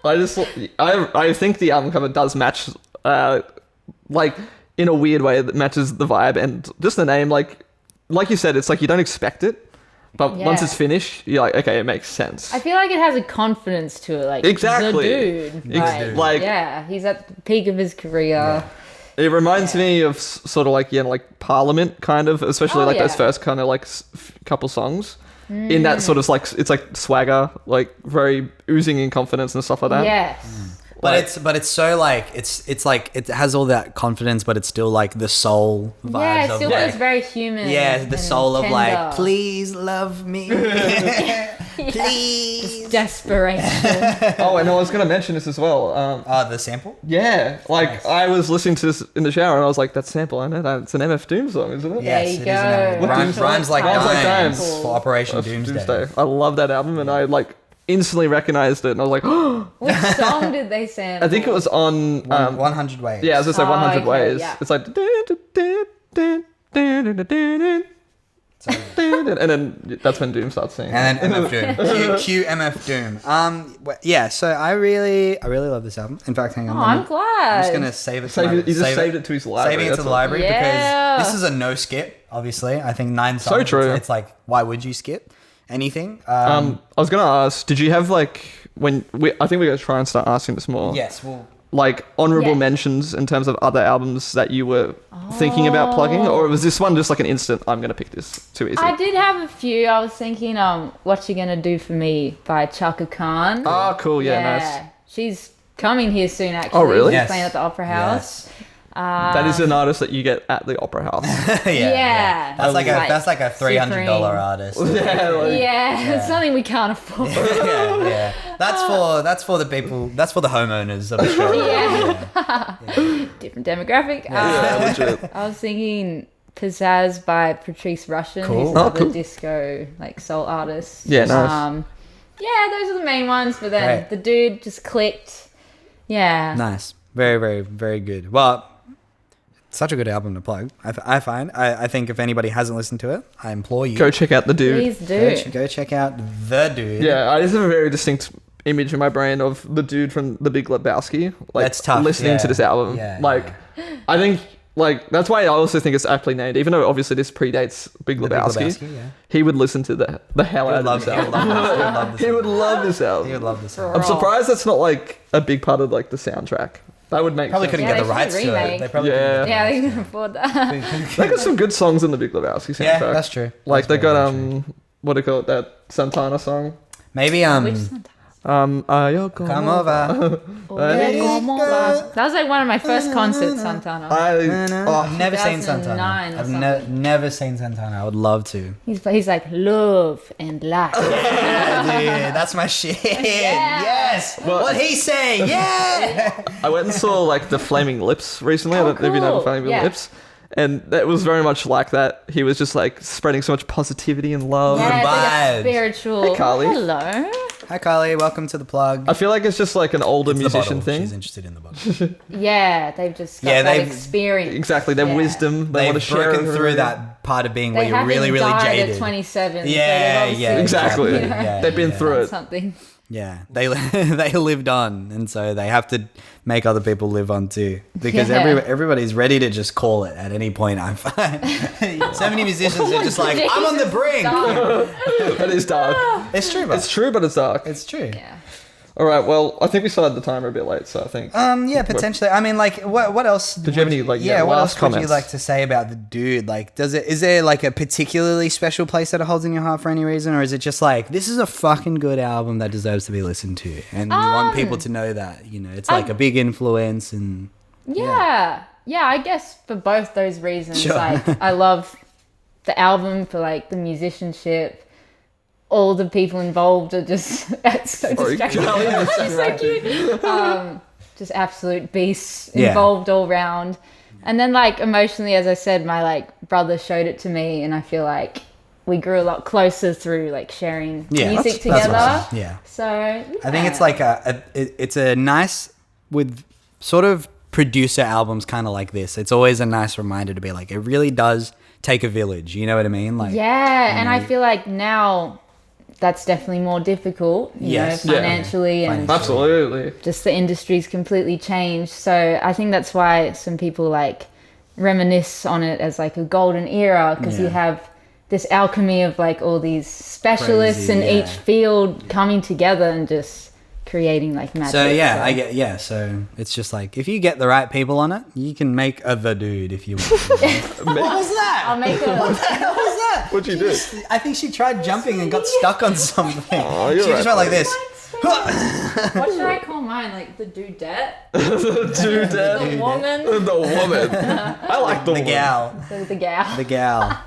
I think the album cover does match, like in a weird way that matches the vibe and just the name. Like you said, it's like you don't expect it, but once Yeah. it's finished, you're like, okay, it makes sense. I feel like it has a confidence to it. Like, Exactly. the dude. Like- yeah, he's at the peak of his career. It reminds me of sort of like like Parliament kind of, especially Oh, like those yeah. first kind of like couple songs. In that sort of like it's like swagger, like very oozing in confidence and stuff like that. Yes. But it's so like it's like it has all that confidence, but it's still like the soul vibes Yeah, it of still like, feels very human. yeah, the and soul of like, tender. please love me, please. Desperation. Oh, and I was gonna mention this as well. The sample. Yeah, like Nice. I was listening to this in the shower and I was like, that sample, I know that. It's an MF Doom song, isn't it? Yeah. Yes, you it is an go. rhymes, rhymes like Rhymes like dimes dimes. for Operation Of Doomsday. I love that album and I like instantly recognized it and I was like, oh, What song did they sample? I think it was on 100 ways. yeah, I was gonna say Oh, 100 okay, ways. yeah. It's like and then that's when Doom starts singing. And then MF Doom. Cue MF Doom. Yeah, so I really love this album. In fact, hang on. Oh, I'm glad. I'm just gonna save it. He just saved it to his library. Saving it to that's the all. library Yeah. because this is a no skip. Obviously, I think 9 songs. true. It's like, why would you skip anything? I was gonna ask, did you have like I think we're gonna try and start asking this more. yes. Well, Like honorable Yeah. mentions in terms of other albums that you were thinking about plugging, or was this one just like an instant? I'm gonna pick this too easy. I did have a few. I was thinking, What You Gonna Do For Me by Chaka Khan. Oh, cool. Yeah, nice. She's coming here soon, actually. Oh, really? She's Yes. playing at the Opera House. That is an artist that you get at the Opera House. Yeah. That's like Like that's like a $300 Supreme. artist. Yeah, like- Yeah, it's something we can't afford. yeah. That's for the people. That's for the homeowners of Australia. Different demographic. Yeah, legit. I was thinking Pizzazz by Patrice Rushen, Cool. who's Oh, another cool. disco like soul artist. Yeah, nice. Yeah, those are the main ones. But then Great. the dude just clicked. Yeah. Nice. Very, very, very good. Well, such a good album to plug. I find. I think if anybody hasn't listened to it, I implore you. Go check out the dude. Please do. Go check out The Dude. Yeah, I just have a very distinct image in my brain of the dude from The Big Lebowski. Like, That's tough, listening yeah. to this album. Yeah, Like, I think, like, that's why I also think it's aptly named. Even though obviously this predates Big The Big Lebowski, Lebowski, yeah. he would listen to the hell out of this album. He would love this album. He would love this. I'm surprised that's not like a big part of like the soundtrack. That would make Probably sense. couldn't Yeah, get the they should rights to it. remake. They probably Yeah. Yeah, they can afford that. They got some good songs in the Big Lebowski soundtrack. Yeah, that's true. Like That's they very, got very true. what do you call it? That Santana song. Maybe Which Santana? come over. That was like one of my first concerts, Santana. I've never seen 2009 Santana. or I've something. never seen Santana. I would love to. He's like love and life. Yeah, dude, that's my shit. Yes. What'd he say? Yeah. I went and saw like the Flaming Lips recently. I Oh, don't know if you know the cool. Flaming Yeah. Lips. And that was very much like that. He was just like spreading so much positivity and love. Yeah, it's like vibes. a spiritual. Hey, Carly. Hello. Hi, Carly. Welcome to the plug. I feel like it's just like an older It's the musician bottle. thing. She's interested in the bottle. Yeah, they've just got Yeah, that they've- experience. Exactly, their Yeah. wisdom. They want to They've share broken it. through that part of being where They you're haven't really, really died jaded. at 27. Yeah, so they've yeah, Exactly. You know, Yeah, They've been yeah. through done it. something. Yeah, they they lived on, and so they have to make other people live on too. Because Yeah. everybody's ready to just call it at any point. I find so many musicians are just like, I'm on the brink. That is dark. It's true, but It's true, but it's dark. it's true. Yeah. All right. Well, I think we started the timer a bit late, so I think. Yeah, potentially. I mean, like, what else? Did you have any, like, yeah? What last else would you comments? like to say about the dude? Like, is there like a particularly special place that it holds in your heart for any reason, or is it just like this is a fucking good album that deserves to be listened to, and you want people to know that it's like a big influence and Yeah. I guess for both those reasons, Sure. like I love the album for like the musicianship. All the people involved are just it's so Sorry, distracting. Carly, It's so cute. Just absolute beasts Yeah. involved all round. And then like emotionally, as I said, my like brother showed it to me, and I feel like we grew a lot closer through like sharing music together. awesome. Yeah. So I think it's like it's a nice with sort of producer albums kind of like this. It's always a nice reminder to be like it really does take a village. You know what I mean? Like yeah, and I feel like now that's definitely more difficult, you Yes. know, Yeah. financially and Absolutely. just the industry's completely changed. So I think that's why some people like reminisce on it as like a golden era because you Yeah. have this alchemy of like all these specialists Crazy, in yeah. each field coming together and just creating like magic. So yeah, I get So it's just like if you get the right people on it, you can make the dude if you want. What was that? I'll make a What was that? What'd you do? I think she tried jumping and got stuck on something. Oh, you're She just right, went like this. what should I call mine? Like the dudette? Dude, The woman? the woman. I like the The woman. gal. The gal. The gal.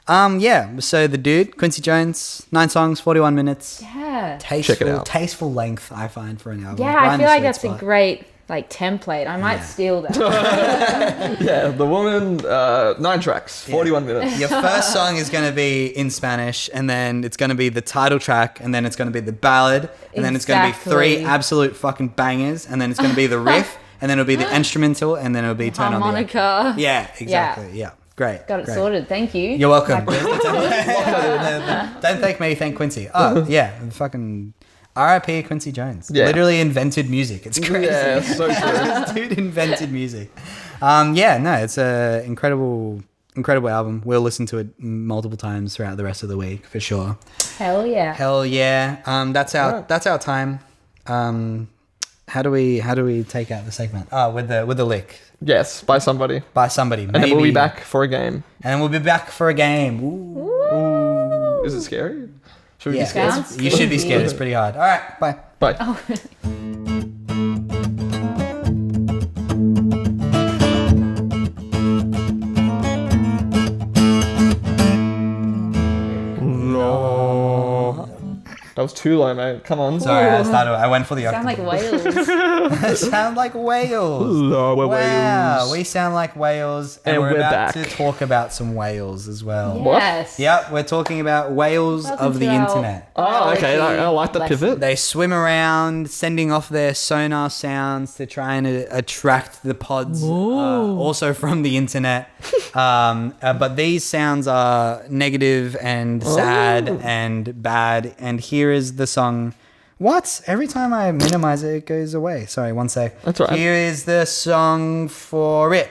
Yeah. So the dude, Qunicy Jones, 9 songs, 41 minutes. Yeah. Tasteful, out. tasteful length. I find for an album. Yeah, Right I in feel the like sweet that's spot. a great like template. I might Yeah. steal that. Yeah, the woman. 9 tracks, 41 minutes. Your first song is going to be in Spanish, and then it's going to be the title track, and then it's going to be the ballad, and then it's going to be 3 Exactly. absolute fucking bangers, and then it's going to be the riff, and then it'll be the instrumental, and then it'll be turn on the Harmonica. Yeah, exactly. Yeah. Great. Got it great. sorted. Thank you. You're welcome. Like- Don't thank me, thank Quincy. Oh, yeah. Fucking R.I.P. Qunicy Jones. Yeah. Literally invented music. It's crazy. Yeah, so true. This dude invented music. Yeah, no, it's a incredible album. We'll listen to it multiple times throughout the rest of the week for sure. Hell yeah. Hell yeah. That's our time. How do we take out the segment? Oh, with the lick Yes, by somebody. by somebody. And then we'll be back for a game. And then we'll be back for a game. Ooh. Is it scary? Should we Yeah, be scared? Sounds you should be scared. spooky. It's pretty hard. All right, bye. Bye. Oh, No. That was it's too low, mate. Come on. Sorry, I went for the Sound like octave. whales. Sound like whales. Hello, we're Wow, whales. we sound like whales, and, And we're we're about back. to talk about some whales as well. What? Yes. Yep, we're talking about whales Welcome of the to our internet. Oh, okay. I like the lesson. pivot. They swim around, sending off their sonar sounds to try and attract the pods, also from the internet. But these sounds are negative and sad and bad. And here is the song. What? Every time I minimize it, it goes away. Sorry, one sec. That's all right. Here is the song for it.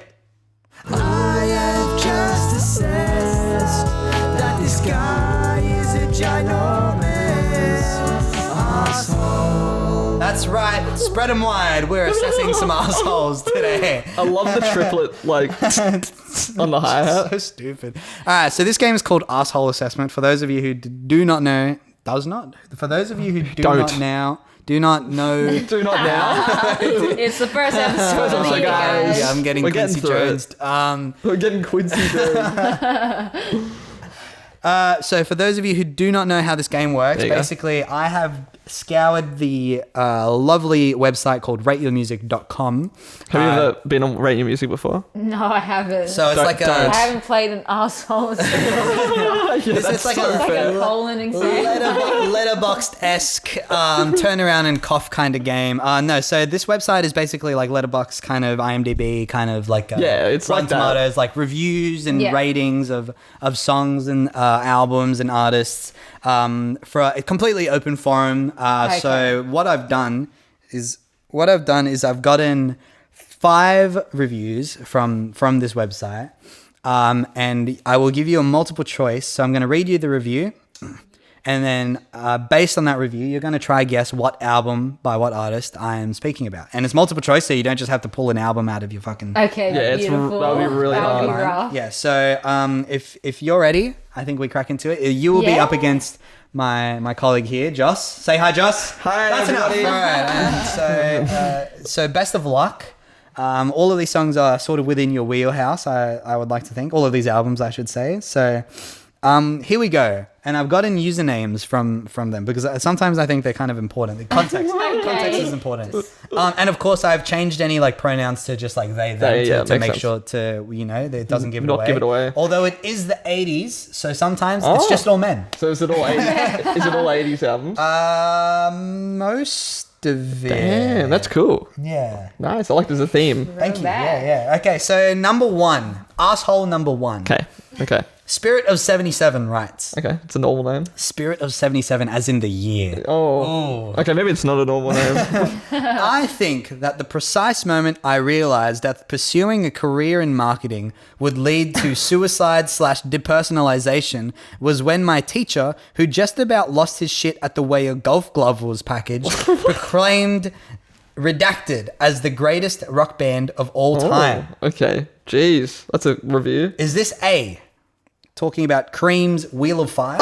I have just assessed that this guy is a ginormous asshole. That's right. Spread them wide. We're assessing some assholes today. I love the triplet, like, on the hi-hat. So stupid. All right, so this game is called Asshole Assessment. For those of you who do not know, For those of you who do Don't. not know, Do not now. It's the first episode of the year, guys. guys. Yeah, I'm getting We're getting Quincy through Jones. We're getting Quincy Jones. So for those of you who do not know how this game works, There you go. basically I have scoured the lovely website called rateyourmusic.com. Have you ever been on Rate Your Music before? No, I haven't. So it's Don't- like don't. I haven't played an asshole. it's like a colon exam. letterboxed-esque turn around and cough kind of game. No, so this website is basically like Letterboxd kind of IMDb kind of like Yeah, it's Rotten like that. Tomatoes, like reviews and Yeah. ratings of songs and albums and artists for a completely open forum. Okay. So what I've done is I've gotten 5 reviews from this website. And I will give you a multiple choice. So I'm going to read you the review. And then based on that review, you're going to try guess what album by what artist I am speaking about. And it's multiple choice, so you don't just have to pull an album out of your fucking... Okay, Yeah, it's beautiful. that would be really That would be hard. rough. Yeah, so if you're ready, I think we crack into it. You will be Yeah. up against my colleague here, Joss. Say hi, Joss. Hi, That's everybody. enough. All right. So best of luck. All of these songs are sort of within your wheelhouse, I would like to think. All of these albums, I should say. So here we go. And I've gotten usernames from them because sometimes I think they're kind of important. The context is important. And of course, I've changed any like pronouns to just like they, them Yeah, to makes make sense. sure to, that it doesn't give it Not away. give it away. Although it is the 80s, so sometimes it's Oh. just all men. So is it all 80s? Is it all 80s albums? Most of it. Damn, that's cool. Yeah. Nice. I like there's a theme. Thank you. Bad. Yeah. Okay, so number 1. Asshole number 1. Okay. Spirit of 77 writes. Okay. It's a normal name. Spirit of 77 as in the year. Oh. Okay, maybe it's not a normal name. I think that the precise moment I realized that pursuing a career in marketing would lead to suicide/depersonalization was when my teacher, who just about lost his shit at the way a golf glove was packaged, proclaimed Redacted as the greatest rock band of all time. Oh, okay. Jeez. That's a review. Is this A, talking about Cream's Wheel of Fire?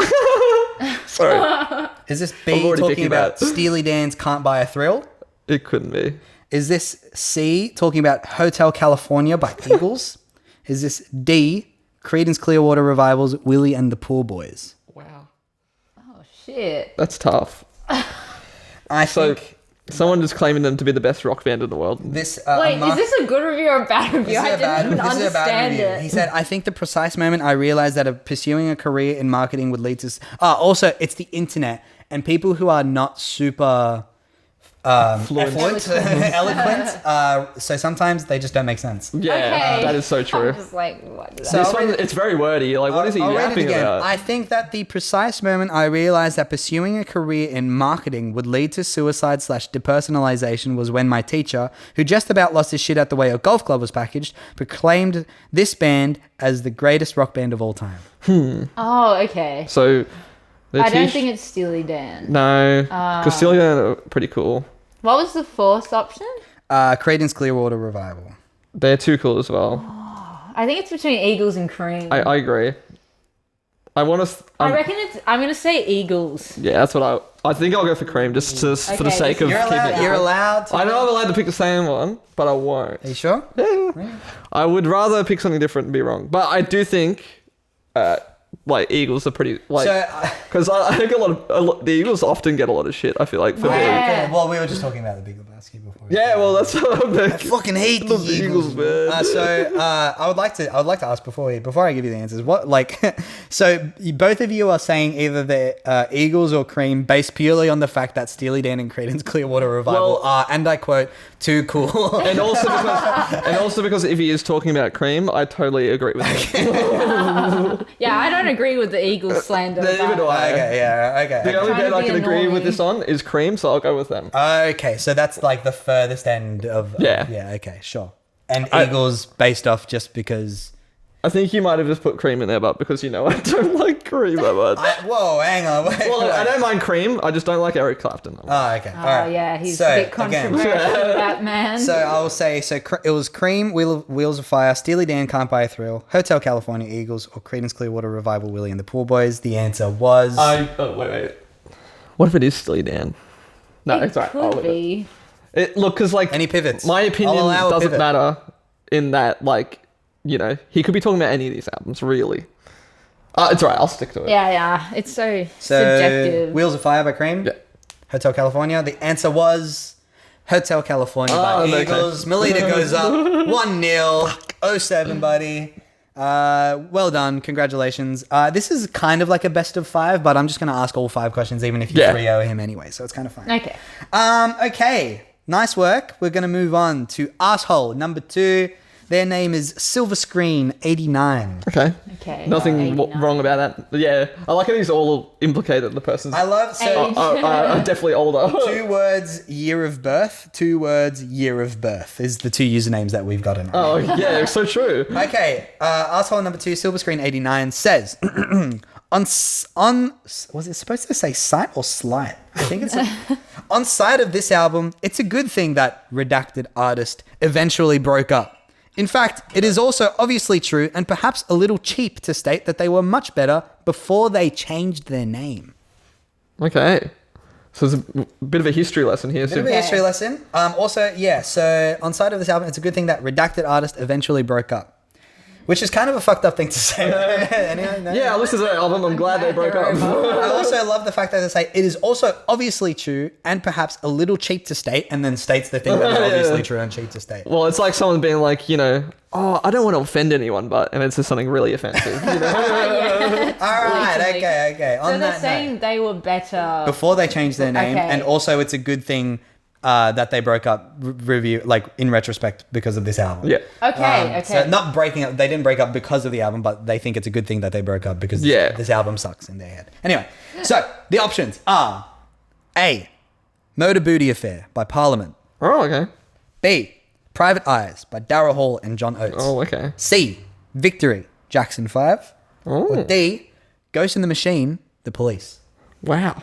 Sorry. Is this I'm B, already talking picking about that. Steely Dan's Can't Buy a Thrill? It couldn't be. Is this C, talking about Hotel California by Eagles? Is this D, Creedence Clearwater Revival's Willie and the Poor Boys? Wow. Oh, shit. That's tough. I So think someone just claiming them to be the best rock band in the world. this... Wait, is this a good review or a bad review? I didn't even understand it. He said, I think the precise moment I realized that pursuing a career in marketing would lead to... Also, it's the internet and people who are not super... eloquent. So sometimes they just don't make sense. Yeah, Okay. that is so true. I'm just like, what? So This I'll one, read it- it's very wordy. Like, what is he I'll read it yapping again. about? I think that the precise moment I realized that pursuing a career in marketing would lead to suicide/depersonalization was when my teacher, who just about lost his shit at the way a golf club was packaged, proclaimed this band as the greatest rock band of all time. Oh, okay. So, the I don't think it's Steely Dan. No, because Steely Dan are pretty cool. What was the fourth option? Creedence Clearwater Revival. They're too cool as well. I think it's between Eagles and Cream. I agree. I want to. I reckon it's... I'm going to say Eagles. Yeah, that's what I think. I'll go for Cream just for the Okay, sake of You're keeping allowed. it. You're allowed. To I know I'm allowed to pick the same one, but I won't. Are you sure? I would rather pick something different and be wrong. But I do think like Eagles are pretty like So, because I think the Eagles often get a lot of shit. I feel like for me. Yeah. okay, well, we were just talking about the Big Lebowski before. Yeah, well, that's I fucking hate the the Eagles, Eagles, man. I would like to ask before I give you the answers. What so both of you are saying either the Eagles or Cream based purely on the fact that Steely Dan and Creedence Clearwater Revival are, and I quote, too cool. and also because if he is talking about Cream, I totally agree with him. Yeah, I don't agree with the Eagles slander. Neither do I. Okay, yeah, okay. The only Kind band of I can agree annoying. with this on is Cream, so I'll go with them. Okay, so that's like the furthest end of Yeah. yeah. Okay, sure. And Eagles based off just because. I think you might have just put Cream in there, but because I don't like Cream that much. Whoa, hang on. Wait, Well, I wait. don't mind Cream. I just don't like Eric Clapton. Oh, okay. Oh, all right. yeah, he's So, a bit again- controversial, that man. So I will say, it was Cream, Wheels of Fire, Steely Dan, Can't Buy a Thrill, Hotel California, Eagles, or Creedence Clearwater Revival, Willie and the Poor Boys. The answer was. Wait. What if it is Steely Dan? No, it it's alright. could be. Look, because like Any pivots? my opinion I'll allow a doesn't pivot. matter in that he could be talking about any of these albums really. It's alright. I'll stick to it. Yeah, it's so So, subjective. Wheels of Fire by Cream, Yeah. Hotel California. The answer was Hotel California by okay. Eagles. Melita goes up 1-0. 07, buddy. Well done. Congratulations. This is kind of like a best of 5, but I'm just going to ask all 5 questions, even if you Yeah. 3-0 him anyway. So it's kind of fun. Okay. Okay. Nice work. We're going to move on to asshole number 2. Their name is Silverscreen89. Okay. Okay. Nothing 89. wrong about that. But yeah, I like how he's all implicated the person's. I love so Age. I'm definitely older. 2 words year of birth, 2 words year of birth is the 2 usernames that we've gotten. Oh yeah, so true. Okay, asshole number 2, Silverscreen89 says was it supposed to say site or slight? I think it's on side of this album. It's a good thing that redacted artist eventually broke up. In fact, it is also obviously true and perhaps a little cheap to state that they were much better before they changed their name. Okay. So there's a bit of a history lesson here. Bit of a history lesson. Also, yeah, so on side of this album, it's a good thing that redacted artist eventually broke up. Which is kind of a fucked up thing to say. Anyway, no? Yeah, I listened to that album. I'm glad they broke up. I also love the fact that they say it is also obviously true and perhaps a little cheap to state, and then states the thing that's obviously true and cheap to state. Well, it's like someone being like, oh, I don't want to offend anyone, and it's just something really offensive. All right, Literally. okay. So they're saying they were better. before they changed their name, Okay. and also it's a good thing that they broke up. Review like in retrospect because of this album. Yeah. Okay. So not breaking up. They didn't break up because of the album, but they think it's a good thing that they broke up because this album sucks in their head. Anyway, so the options are A, Motor Booty Affair by Parliament. Oh, okay. B, Private Eyes by Daryl Hall and John Oates. Oh, okay. C, Victory, Jackson 5. Oh, Or D, Ghost in the Machine, The Police. wow.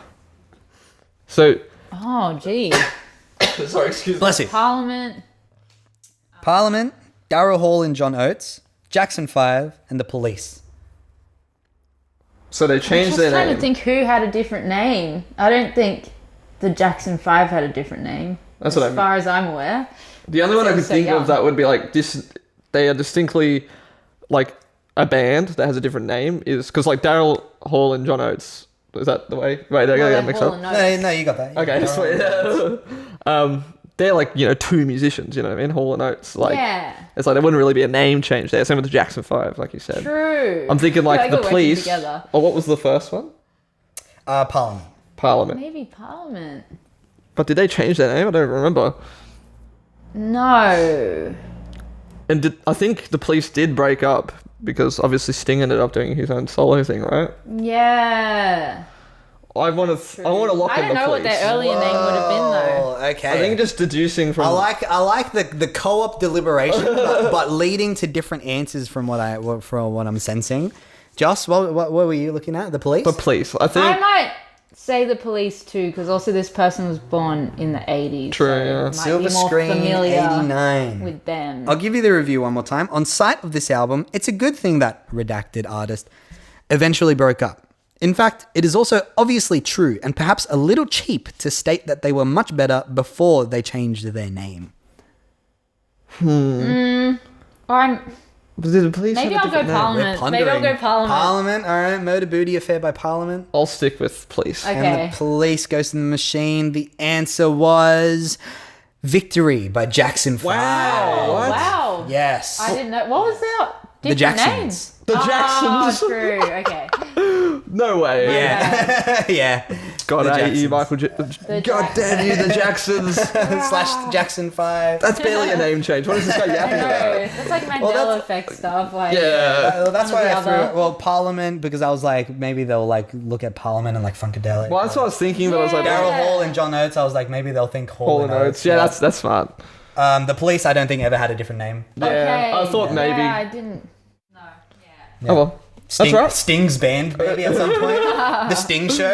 So, Oh, gee. sorry, excuse me. Bless you. Parliament. Parliament, Daryl Hall and John Oates, Jackson 5, and The Police. So they I'm changed just their trying name. to think who had a different name. I don't think the Jackson 5 had a different name. That's what I as mean. far as I'm aware. The only one I They were could so think young. of that would be like they are distinctly like a band that has a different name is because like Daryl Hall and John Oates. Is that the way? Wait, I got mixed up. No, you got that. Okay, sweet. They're like, two musicians, you know what I mean? Hall and Oates. Like, Yeah. it's like there wouldn't really be a name change there. Same with the Jackson 5, like you said. True. I'm thinking like Like the we're working Police. together. Or what was the first one? Parliament. Parliament. Maybe Parliament. But did they change their name? I don't remember. No. And I think the Police did break up because obviously Sting ended up doing his own solo thing, right? Yeah. I want to lock I in don't the know what Police. their earlier name would have been though. Oh, okay. I think just deducing from I like the co-op deliberation, but leading to different answers from what I'm sensing. Joss, what were you looking at? The Police? the Police. I I think might say the Police too, because also this person was born in the 80s. True, so yeah. might Silver be more Screen familiar 89. with them. I'll give you the review one more time. On sight of this album, it's a good thing that redacted artist eventually broke up. In fact, it is also obviously true and perhaps a little cheap to state that they were much better before they changed their name. I'm Did the police Maybe have a I'll go different name? Parliament. Maybe I'll go Parliament. Parliament, all right. Motor Booty Affair by Parliament. I'll stick with police. Okay. And the police Ghost in the Machine. The answer was Victory by Jackson 5. Wow. What? Wow. Yes. I didn't know. What was that? The Different Jacksons. names. The Oh, Jacksons. true. Okay. No way. Yeah. yeah. God, The I hate you, Jacksons. Michael. God damn you, the Jacksons. Slash Jackson 5. That's barely a name change. What is this guy I yapping know. about? That's like Mandela that's- effect stuff. Like, Yeah. That's why I One or the threw other. well Parliament because I was like maybe they'll like look at Parliament and like Funkadelic. Well, that's what I was thinking, but I was like, Yeah. Daryl Hall and John Oates. I was like maybe they'll think Hall and Oates. Yeah, that's smart. The police. I don't think ever had a different name. Yeah, Okay. I thought maybe. Yeah, I didn't. No. Yeah. Oh well. Sting, That's right. Sting's band maybe at some point. The Sting Show.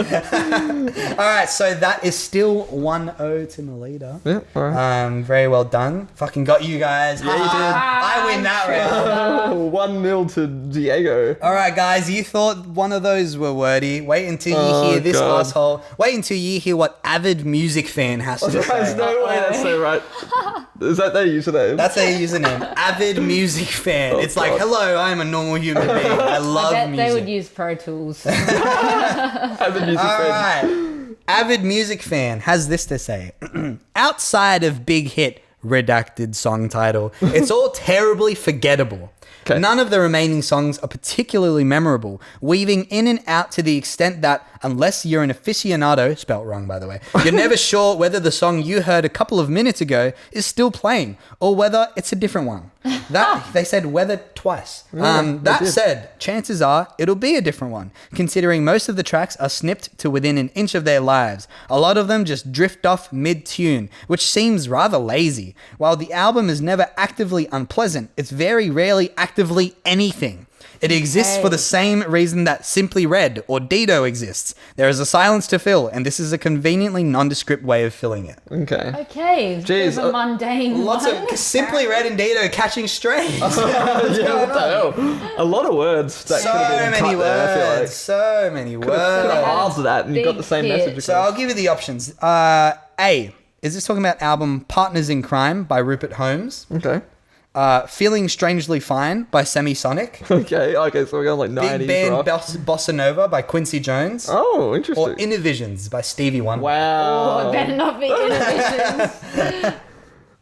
All right, so that is still 1-0 to Melita. Yeah, alright. Very well done. Fucking got you guys. Yeah, you did. I win that round. 1-0 to Diego. All right, guys, you thought one of those were wordy. Wait until you Oh, hear this God. asshole. Wait until you hear what avid music fan has to There's say. no way that's so right. Is that their username? That's their username. Avid music fan. Oh, It's like, God. hello, I am a normal human being. I I love bet music. they would use Pro Tools. Avid music All fan. right. Avid music fan has this to say. Outside of big hit redacted song title, it's all terribly forgettable. Okay. None of the remaining songs are particularly memorable, weaving in and out to the extent that, unless you're an aficionado, spelt wrong by the way, you're never sure whether the song you heard a couple of minutes ago is still playing or whether it's a different one. That they said whether twice. That said, chances are it'll be a different one, considering most of the tracks are snipped to within an inch of their lives. A lot of them just drift off mid-tune, which seems rather lazy. While the album is never actively unpleasant, it's very rarely actively anything. It exists for the same reason that Simply Red or Dido exists. There is a silence to fill, and this is a conveniently nondescript way of filling it. Okay. Okay. Jeez, Jeez, a mundane Lots one. of Simply Red and Dido catching strays. Yeah, what the hell? A lot of words that So could have been many cut there, I feel like. words. So many Could have words. halved that and you got the same Big message hit. So across. I'll give you the options. A. Is this talking about album Partners in Crime by Rupert Holmes? Okay. Feeling Strangely Fine by Semisonic. Okay, so we're going like 90s Big Band rock. Bossa Nova by Quincy Jones. Oh, Or interesting. Innovisions by Stevie Wonder. Wow. Oh, it better not be Innovisions.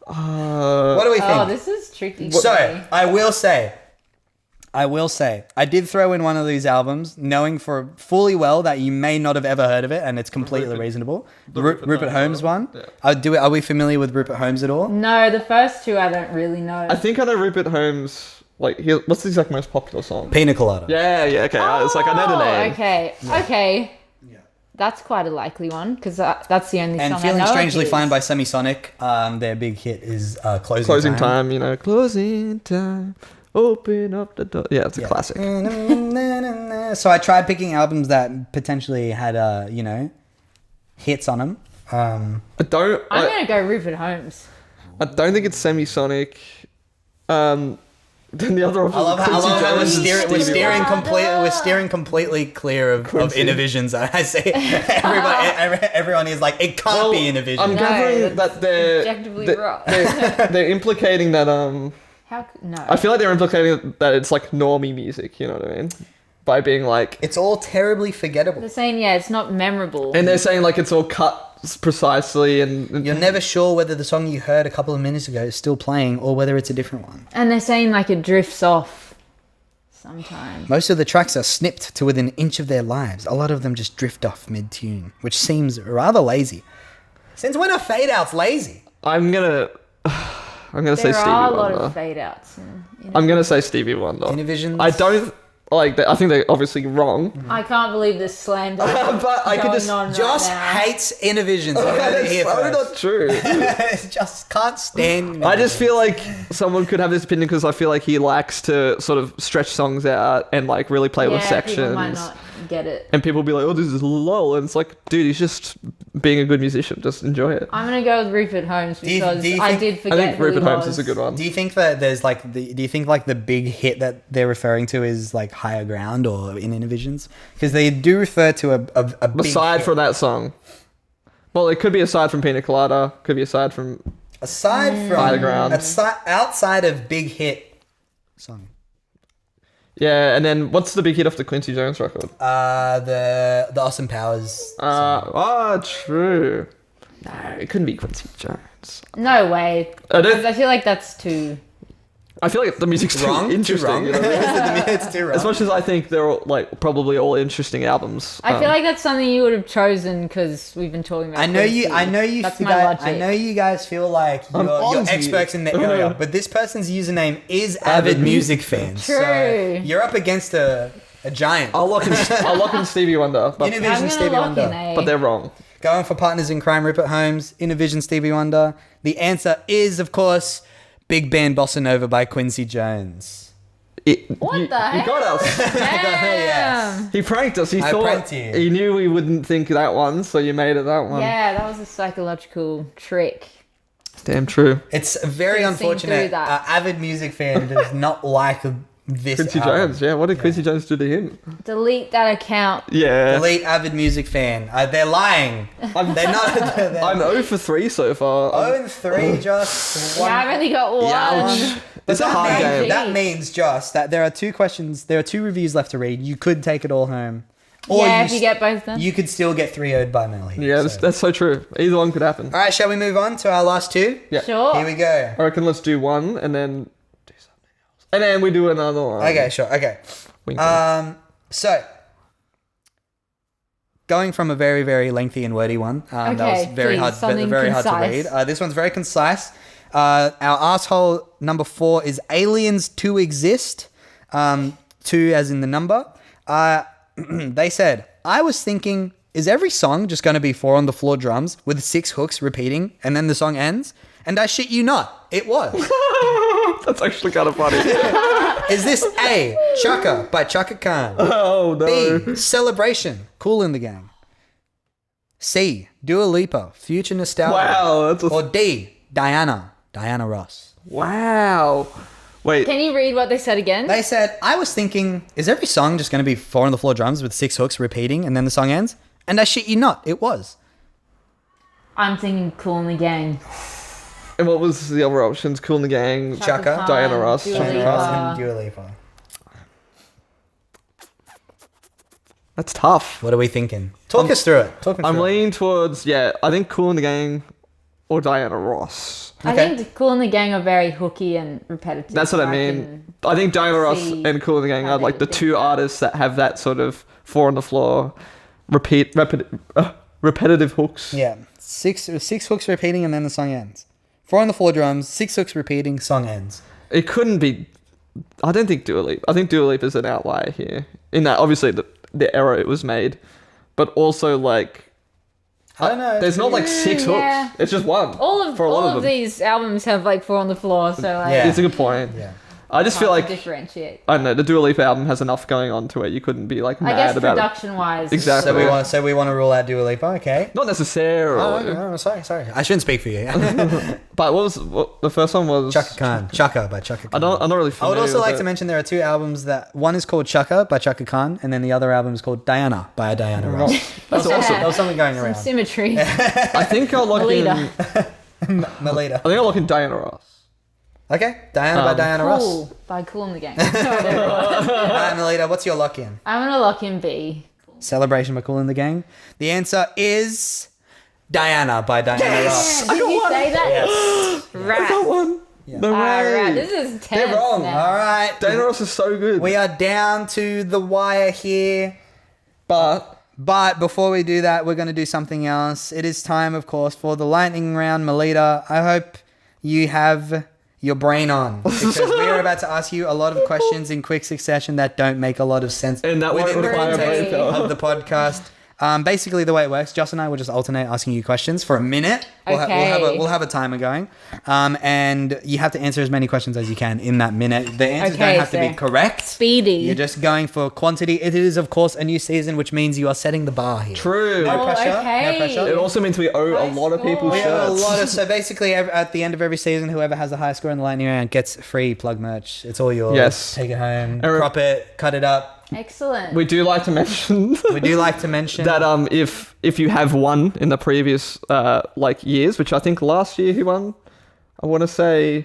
What do we think? Oh, this is tricky. So, for me. I will say, I did throw in one of these albums, knowing for fully well that you may not have ever heard of it, and it's completely reasonable. The Rupert Holmes one. Yeah. Are we familiar with Rupert Holmes at all? No, the first two I don't really know. I think I know Rupert Holmes. Like, what's his like most popular song? Pina Colada. Yeah, okay. It's like I know the name. Okay. That's quite a likely one because that's the only And song I Feeling know. Strangely of his. Fine by Semisonic. Their big hit is Closing Closing Time. time, closing time. Open up the door. Yeah, it's a classic. So I tried picking albums that potentially had, hits on them. I'm gonna go Rupert Holmes. I don't think it's Semisonic. Then the other option. I love how we're steering Wonder. we're steering completely clear of Innovisions. I say everyone is like, it can't be Innovisions. I'm gathering that's that they're objectively wrong. they're implicating that No. I feel like they're implicating that it's like normie music, you know what I mean? By being like, It's all terribly forgettable. They're saying it's not memorable. and they're saying like it's all cut precisely, and You're never sure whether the song you heard a couple of minutes ago is still playing or whether it's a different one. And they're saying like it drifts off sometimes. Most of the tracks are snipped to within an inch of their lives. A lot of them just drift off mid-tune, which seems rather lazy. Since when are fade-outs lazy? I'm gonna say There Stevie are a lot Wonder. of fade outs. I'm gonna say Stevie Wonder. Innovisions? I don't like. I think they're obviously wrong. I can't believe this slam dunk But I could going just- on Joss right now. hates Innovisions. You heard it here That's so first. not true. Just can't stand. I just feel like someone could have this opinion because I feel like he likes to sort of stretch songs out and like really play with Yeah, people might sections. not get it. And people be like, "Oh, this is lol," and it's like, dude, he's just being a good musician. Just enjoy it. I'm gonna go with Rupert Holmes you- because do you I think- did I forget think who Rupert he Holmes was. is a good one. Do you think that there's like do you think like the big hit that they're referring to is like Higher Ground or in Innovisions? Because they do refer to a big Aside hit. from that song, well, it could be aside from Pina Colada, could be aside from Higher Ground, Ground. outside of big hit, song. Yeah, and then what's the big hit off the Qunicy Jones record? The Austin Powers. True. No, it couldn't be Qunicy Jones. No way. I don't- 'Cause I feel like that's too. I feel like the music's Wrong? too interesting. Too wrong? You know what I mean? It's too wrong. As much as I think they're all, like probably all interesting albums. I feel like that's something you would have chosen because we've been talking about. I know you. Quincy. I know you. That's my Guys, logic. I know you guys feel like I'm you're on to experts you. in the area, but this person's username is avid music fans. So True. you're up against a giant. I'll lock in Stevie Wonder, but, I'm Univision gonna Stevie lock Wonder. in A. but they're wrong. Going for partners in crime, Rupert Holmes. Univision Stevie Wonder. The answer is, of course, Big Band Bossa Nova by Qunicy Jones. What You the heck? got us. Damn. He pranked us. He I thought pranked you. he knew we wouldn't think that one, so you made it that one. Yeah, that was a psychological trick. Damn true. It's very Could've seen unfortunate. through that. Avid music fan does not like this Quincy album. Jones, yeah. What did Quincy Jones do to him? Delete that account. Yeah. Delete avid music fan. They're lying. They're not. They're I'm 0 for 3 so far. 0-3, just one. Yeah, I've only got one. Ouch. It's a That hard means- game. That means just that there are 2 questions. There are 2 reviews left to read. You could take it all home, Yeah, if you get both of them. you could still get 3-0'd by Melita. Yeah, that's so true. Either one could happen. All right, shall we move on to our last 2? Yeah. Sure. Here we go. I reckon let's do one and then do something else. And then we do another one. Okay, sure. Okay. Wink, So going from a very, very lengthy and wordy one, that was Okay, very please, hard, something very hard to concise. read. This one's very concise. Our asshole number 4 is aliens to exist. 2 as in the number. They said, I was thinking, is every song just going to be 4 on the floor drums with 6 hooks repeating and then the song ends? And I shit you not, it was. That's actually kind of funny. Is this A, Chaka by Chaka Khan? Oh no. B, Celebration, Cool in the Gang. C, Dua Lipa, Future Nostalgia. Wow, that's Or D, Diana Ross. wow. Wait. Can you read what they said again? They said, I was thinking, is every song just going to be 4 on the floor drums with 6 hooks repeating and then the song ends? And I shit you not, it was. I'm thinking Cool in the Gang. And what was the other options? Cool in the Gang. Chaka, Khan, Diana Ross. Dua Diana Lipa. Ross and Dua Lipa. That's tough. What are we thinking? Talk us through it. Talk me I'm through it. leaning towards, I think Cool in the Gang or Diana Ross. I Okay. think Cool in the Gang are very hooky and repetitive. That's what I mean. I think Diana Ross see and Cool in the Gang how are they like the would do 2 that. artists that have that sort of 4 on the floor, repetitive hooks. Yeah, six hooks repeating and then the song ends. 4 on the floor drums, 6 hooks repeating, song ends. It couldn't be. I don't think Dua Lipa. I think Dua Lipa is an outlier here. In that, obviously, the era it was made, but also like I don't know. there's not like 6 yeah. hooks. It's just one. All for a lot of them. these albums have like 4 on the floor, so like Yeah. It's a good point. Yeah. I just feel hard to like differentiate. I don't know. The Dua Lipa album has enough going on to it. You couldn't be like I mad guess about it. production wise. Exactly. So we want to rule out Dua Lipa, okay? Not necessarily. Oh, sorry. I shouldn't speak for you. But what the first one was? Chaka Khan. Chaka by Chaka Khan. I'm not really I familiar would also with like it. to mention there are 2 albums that one is called Chaka by Chaka Khan, and then the other album is called Diana by Diana Ross. That's awesome. There was something going Some around. symmetry. I think I'll lock in. Melita. Melita. I think I'll lock in Diana Ross. Okay, Diana by Diana Ross. Cool by Cool in the Gang. All right, Melita, what's your lock in? I'm gonna lock in B. Celebration by Cool in the Gang. The answer is Diana by Diana Ross. Did you say that? Yes. Right. One. No way. Alright, this is tense. They're wrong. now. All right. Diana Ross is so good. We are down to the wire here. But But before we do that, we're going to do something else. It is time, of course, for the lightning round. Melita, I hope you have your brain on, because we are about to ask you a lot of questions in quick succession that don't make a lot of sense And that won't within the require a context break. of the podcast. Basically, the way it works, Joss and I will just alternate asking you questions for a minute. Okay. We'll have a timer going, and you have to answer as many questions as you can in that minute. The answers Okay, don't have to be so correct. Speedy. You're just going for quantity. It is, of course, a new season, which means you are setting the bar here. true. No Oh, pressure. okay. No pressure. It also means we owe a High lot of people score. We have a shirts. lot of, so basically at the end of every season, whoever has the highest score in the lightning round gets free plug merch. It's all yours. Yes. Take it home, Eric- crop it, cut it up. Excellent. We do like to mention We do like to mention that if you have won in the previous like years, which I think last year he won, I want to say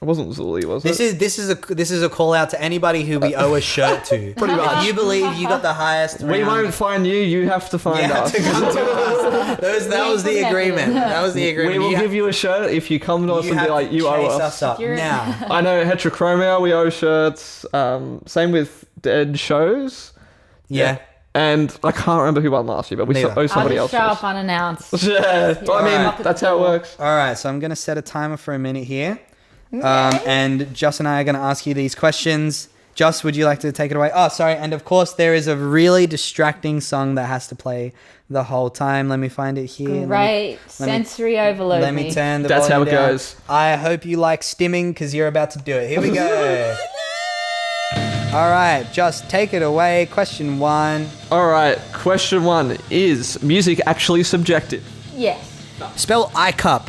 It wasn't Zuli, was it? This is a call out to anybody who we owe a shirt to. Pretty much. If you believe you got the highest We round, won't find you. You have to find you have us. to come to us. That was the agreement. That was the agreement. We will give you a shirt if you come to us and be like, you owe chase us. up. You're- Now, I know Heterochromia, we owe shirts. Same with Dead Shows. yeah. And I can't remember who won last year, but we Neither. owe I'll somebody just else. show up unannounced. Yeah, well, I mean, Alright. that's how it works. All right, so I'm going to set a timer for a minute here. And Joss and I are going to ask you these questions. Joss, would you like to take it away? Oh, sorry. And of course, there is a really distracting song that has to play the whole time. Let me find it here. Great. Sensory overload. Let me turn the That's how volume it down. goes. I hope you like stimming because you're about to do it. Here we go. All right, Joss, take it away. Question 1. All right, question 1. Is music actually subjective? Yes. Spell iCup.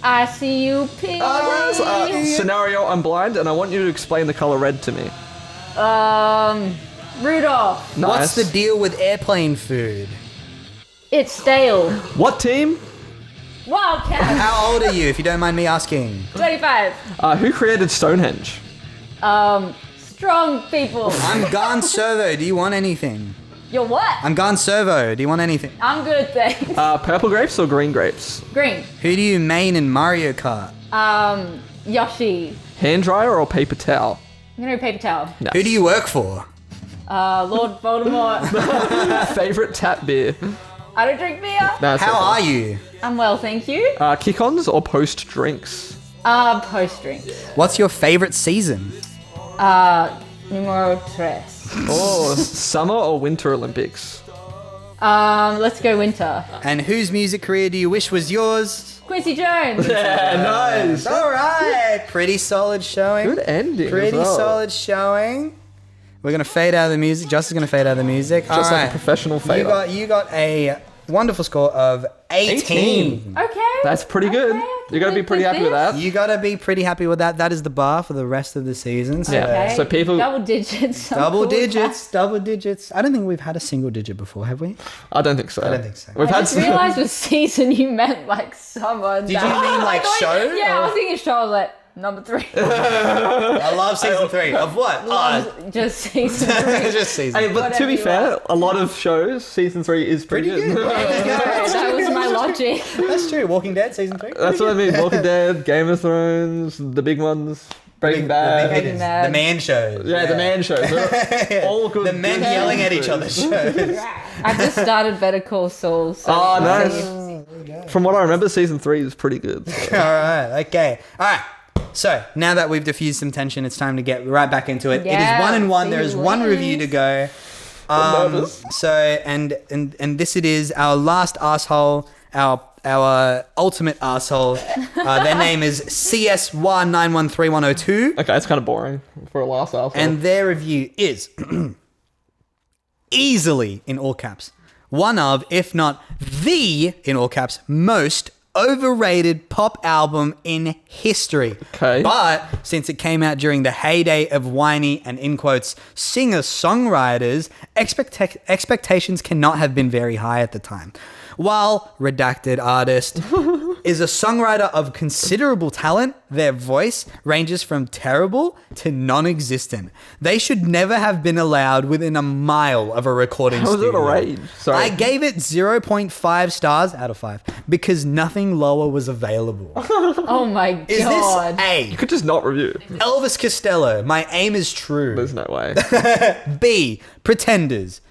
ICUP. Scenario, I'm blind and I want you to explain the color red to me. Rudolph. Nice. What's the deal with airplane food? It's stale. What team? Wildcat. How old are you, if you don't mind me asking? 25. Who created Stonehenge? Strong people. I'm Gone Servo. Do you want anything? You're what? I'm Gone Servo. Do you want anything? I'm good, thanks. Purple grapes or green grapes? Green. Who do you main in Mario Kart? Yoshi. Hand dryer or paper towel? I'm gonna do paper towel. Nice. Who do you work for? Lord Voldemort. Favorite tap beer? I don't drink beer. No, it's How okay. are you? I'm well, thank you. Kick-ons or post drinks? Post drinks. What's your favorite season? Numero tres. Oh, summer or winter Olympics? Let's go winter. And whose music career do you wish was yours? Qunicy Jones. Yeah, nice. All right. Pretty solid showing. Good ending. Pretty as well. solid showing. We're going to fade out of the music. Joss is going to fade out of the music. Just All like right. a professional fader. You got a wonderful score of 18. Okay. That's pretty good. Okay, I You gotta be can pretty live happy with this. that. You got to be pretty happy with that. That is the bar for the rest of the season. So Yeah. Okay. So people- Double digits. I'm Double cool with digits, double digits. I don't think we've had a single digit before, have we? I don't think so. I don't think so. We've that. I had just some. realised with season you meant like summer. Did you mean like show? Yeah, or- I was thinking show. I was like number 3. I love season 3. Of what? Just season 3. Just season. Hey, but to Whatever be you fair, a lot of shows, season 3 is pretty, Pretty good. That was my logic. That's true. Walking Dead season 3. That's what I mean. Walking Dead, Game of Thrones, the big ones, Breaking Bad. Breaking Bad. The man shows. Yeah, the man shows. They're all good. The men yelling at each other shows. I just started Better Call Saul. So Oh, nice. From what I remember, season 3 is pretty good. So. All right. Okay. All right. So now that we've diffused some tension, it's time to get right back into it. Yeah, it is 1-1. see There is who one wins. review to go. I'm nervous. So and this it is our last asshole, our ultimate asshole. Their name is CS1913102. Okay, it's kind of boring for a last asshole. And their review is easily, in all caps, one of, if not the, in all caps, most overrated pop album in history. Okay. But since it came out during the heyday of whiny and, in quotes, singer-songwriters, expectations cannot have been very high at the time. While redacted artist is a songwriter of considerable talent, their voice ranges from terrible to non-existent. They should never have been allowed within a mile of a recording How was it studio. a rage? Sorry. I gave it 0.5 stars out of 5 because nothing lower was available. Oh my Is god. this A, You could just not review. Elvis Costello, My Aim is True? There's no way. B, Pretenders.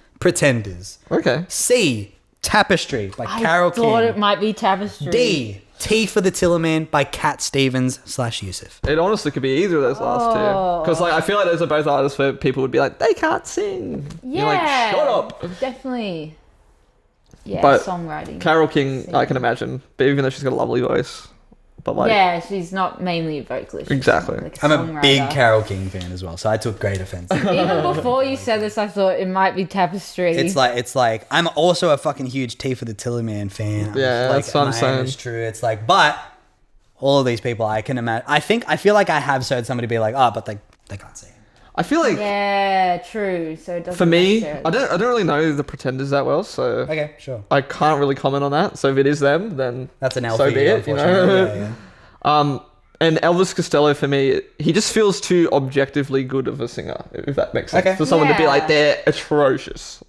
Okay. C, Tapestry by Carol I thought King. it might be Tapestry. D, T for the Tillerman by Cat Stevens / Yusuf. It honestly could be either of those last two. Because like I feel like those are both artists where people would be like, they can't sing. Yeah. You're like, shut up. Definitely. Yeah, But songwriting. Carol King, I can imagine, but even though she's got a lovely voice, but like, yeah, she's not mainly a vocalist. she's Exactly. like I'm a songwriter. big Carol King fan as well, so I took great offense. Even before you said this, I thought it might be Tapestry. It's like I'm also a fucking huge T for the Tillerman fan. Yeah, like, that's what I'm My Aim saying. is True. It's like, but all of these people, I can imagine. I feel like I have heard somebody be like, oh, but they can't sing. I feel like yeah, true. So it doesn't. for me, necessarily- I don't really know the Pretenders that well, so Okay, sure. I can't really comment on that. So if it is them, then That's an L so for be you, it. You unfortunately. know. Yeah, yeah. And Elvis Costello, for me, he just feels too objectively good of a singer, if that makes sense. Okay. For someone to be Yeah. like, they're atrocious.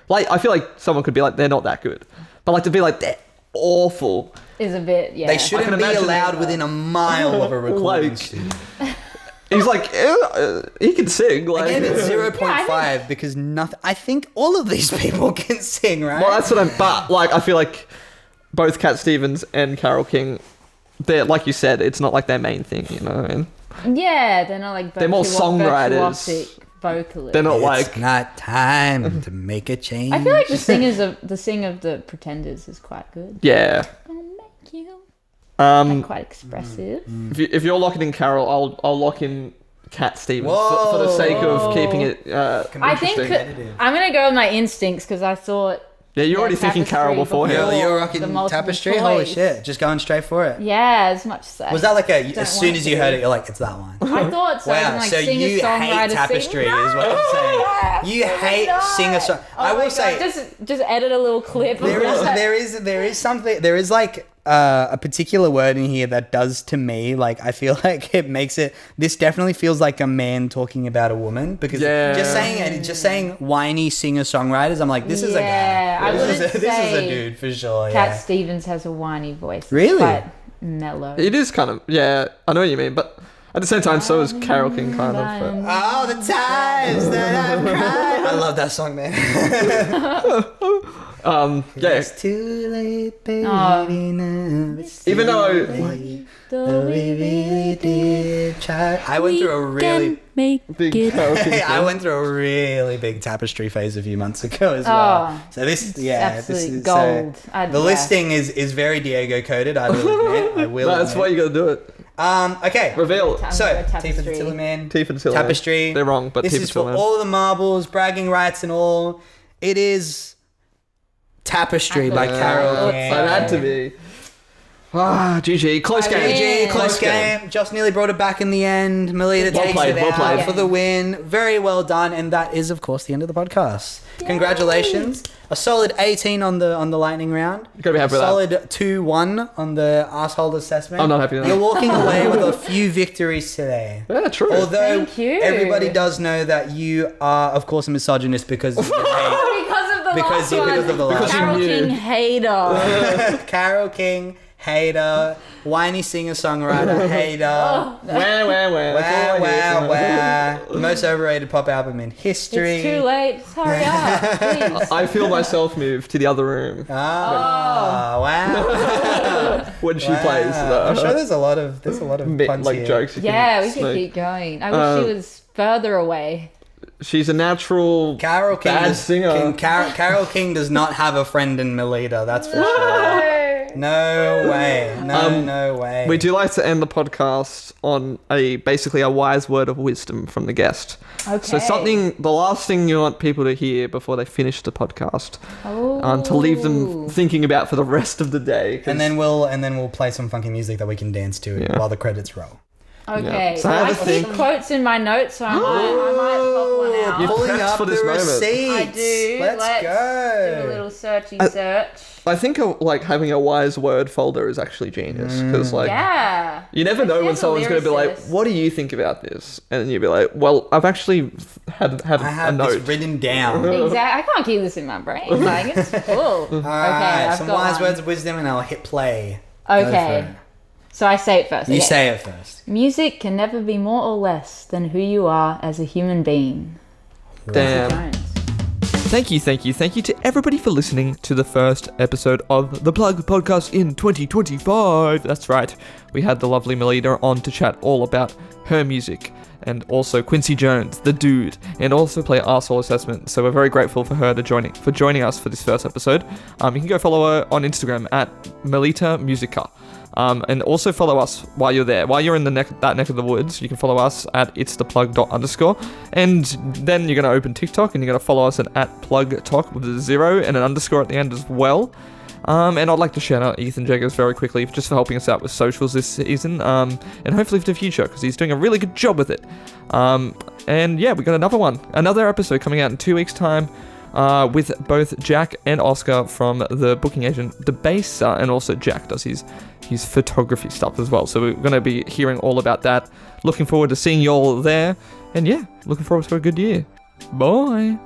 Like, I feel like someone could be like, they're not that good. But like to be like, they're awful. Is a bit, yeah. They shouldn't can be imagine allowed that. within a mile of a recording Like- studio. He's like, he can sing. Like, I gave it Yeah, 0.5 because nothing. I think all of these people can sing, right? well, that's what I'm. But like, I feel like both Cat Stevens and Carole King, they're like you said, it's not like their main thing, you know. And Yeah, they're not like They're more songwriters. virtuosic vocalists. they're not It's like. not time to make a change. I feel like the sing of the Pretenders is quite good. Yeah. Gonna make you. Um, Like, quite expressive. if you're locking in Carol, I'll lock in Cat Stevens for the sake of keeping it I think interesting. I'm gonna go with my instincts because I thought. Yeah, you're already thinking Tapestry Carol beforehand. before. You're the rocking multiple Tapestry? Holy choice. shit. Just going straight for it. Yeah, as much as Was that like Don't as want soon as you to. heard it, you're like, it's that one? I thought so. Wow, and, like, so singer, you songwriter, hate Tapestry sing- is what I'm saying. You hate singer-song. Oh I my will God, say just edit a little clip. of that. there is something, there is like a particular word in here that does to me, like I feel like it makes it, this definitely feels like a man talking about a woman because Yeah. just saying whiny singer-songwriters, I'm like, this is a Yeah, guy. I This is wouldn't a, this is a say dude for sure. Cat Yeah. Stevens has a whiny voice. It's Really? quite mellow. It is kind of, yeah, I know what you mean, but at the same time, so is Carole King kind of. But. Oh, the times that I've cried. I love that song, man. Yeah, It's too late, baby. Oh. now. It's even too though late. Though we really did try. I went through a really big Carole King I fan. went through a really big Tapestry phase a few months ago as well. Oh, So this, it's yeah, absolute this is gold. the listing is very Diego coded. I will admit. I will. That's admit. why you gotta do it. Okay. Reveal. Time So for a Tifa the Tapestry. Tillerman. Tifa the Tillerman. Tapestry. They're wrong, but this Tifa is for Tillerman. all the marbles, bragging rights, and all. It is Tapestry by Yeah. Carole So King. So it had to be. Ah, GG. Close game. Yeah. GG, close game. Josh nearly brought it back in the end. Melita Well takes played, it well out played. for the win. Very well done, and that is, of course, the end of the podcast. Congratulations! A solid 18 on the lightning round. You gotta be happy with that. Solid 2-1 on the asshole assessment. I'm not happy with that. You're walking away with a few victories today. Yeah, true. Although Thank you. everybody does know that you are, of course, a misogynist because of your hate. Because of the Because last you- one. because of the last Because you Carole knew. King hater. Carole King, hater, whiny singer-songwriter, hater. Oh, Wah, wah, wah. That's all I hear. Wow. Most overrated pop album in history. It's too late. Just hurry up, please. I feel myself move to the other room Ah, wow. when she Wow. plays. I'm sure there's a lot of puns like here. jokes. You Yeah, can we could sneak. keep going. I wish she was further away. She's a natural Carole King bad does, singer. Carole King does not have a friend in Melita, that's for sure. No way. No way. We do like to end the podcast on basically a wise word of wisdom from the guest. Okay. So the last thing you want people to hear before they finish the podcast, to leave them thinking about for the rest of the day. 'cause- And then we'll play some funky music that we can dance to Yeah. while the credits roll. Okay. Yeah. So So have I a think. keep quotes in my notes, so I might pop one out. You've Pulling prepped up for this the moment. receipts. I do. Let's do go. a little searchy search. I think like having a wise word folder is actually genius because like Yeah. you never know when There's a someone's going to be like, lyricist. "What do you think about this?" And then you'll be like, "Well, I've actually had I a have note." this written down. Exactly. I can't keep this in my brain. Like, it's full. All right, I've some got wise one. words of wisdom, and I'll hit play. Go for Okay. it. So I say it first. You okay. say it first. Music can never be more or less than who you are as a human being. Damn. Jones. Thank you to everybody for listening to the first episode of the Plug Podcast in 2025. That's right. We had the lovely Melita on to chat all about her music and also Qunicy Jones, the dude, and also play Arsehole Assessment. So we're very grateful for her joining us for this first episode. You can go follow her on Instagram at Melita Musica. And also follow us while you're there. While you're in that neck of the woods, you can follow us at itstheplug._. And then you're going to open TikTok and you're going to follow us at @plugtalk with a 0 and an underscore at the end as well. And I'd like to shout out Ethan Jaggers very quickly just for helping us out with socials this season. And hopefully for the future because he's doing a really good job with it. And yeah, we got another episode coming out in 2 weeks' time. with both Jack and Oscar from the booking agent Debaser, and also Jack does his photography stuff as well. So we're going to be hearing all about that. Looking forward to seeing you all there. And yeah, looking forward to a good year. Bye.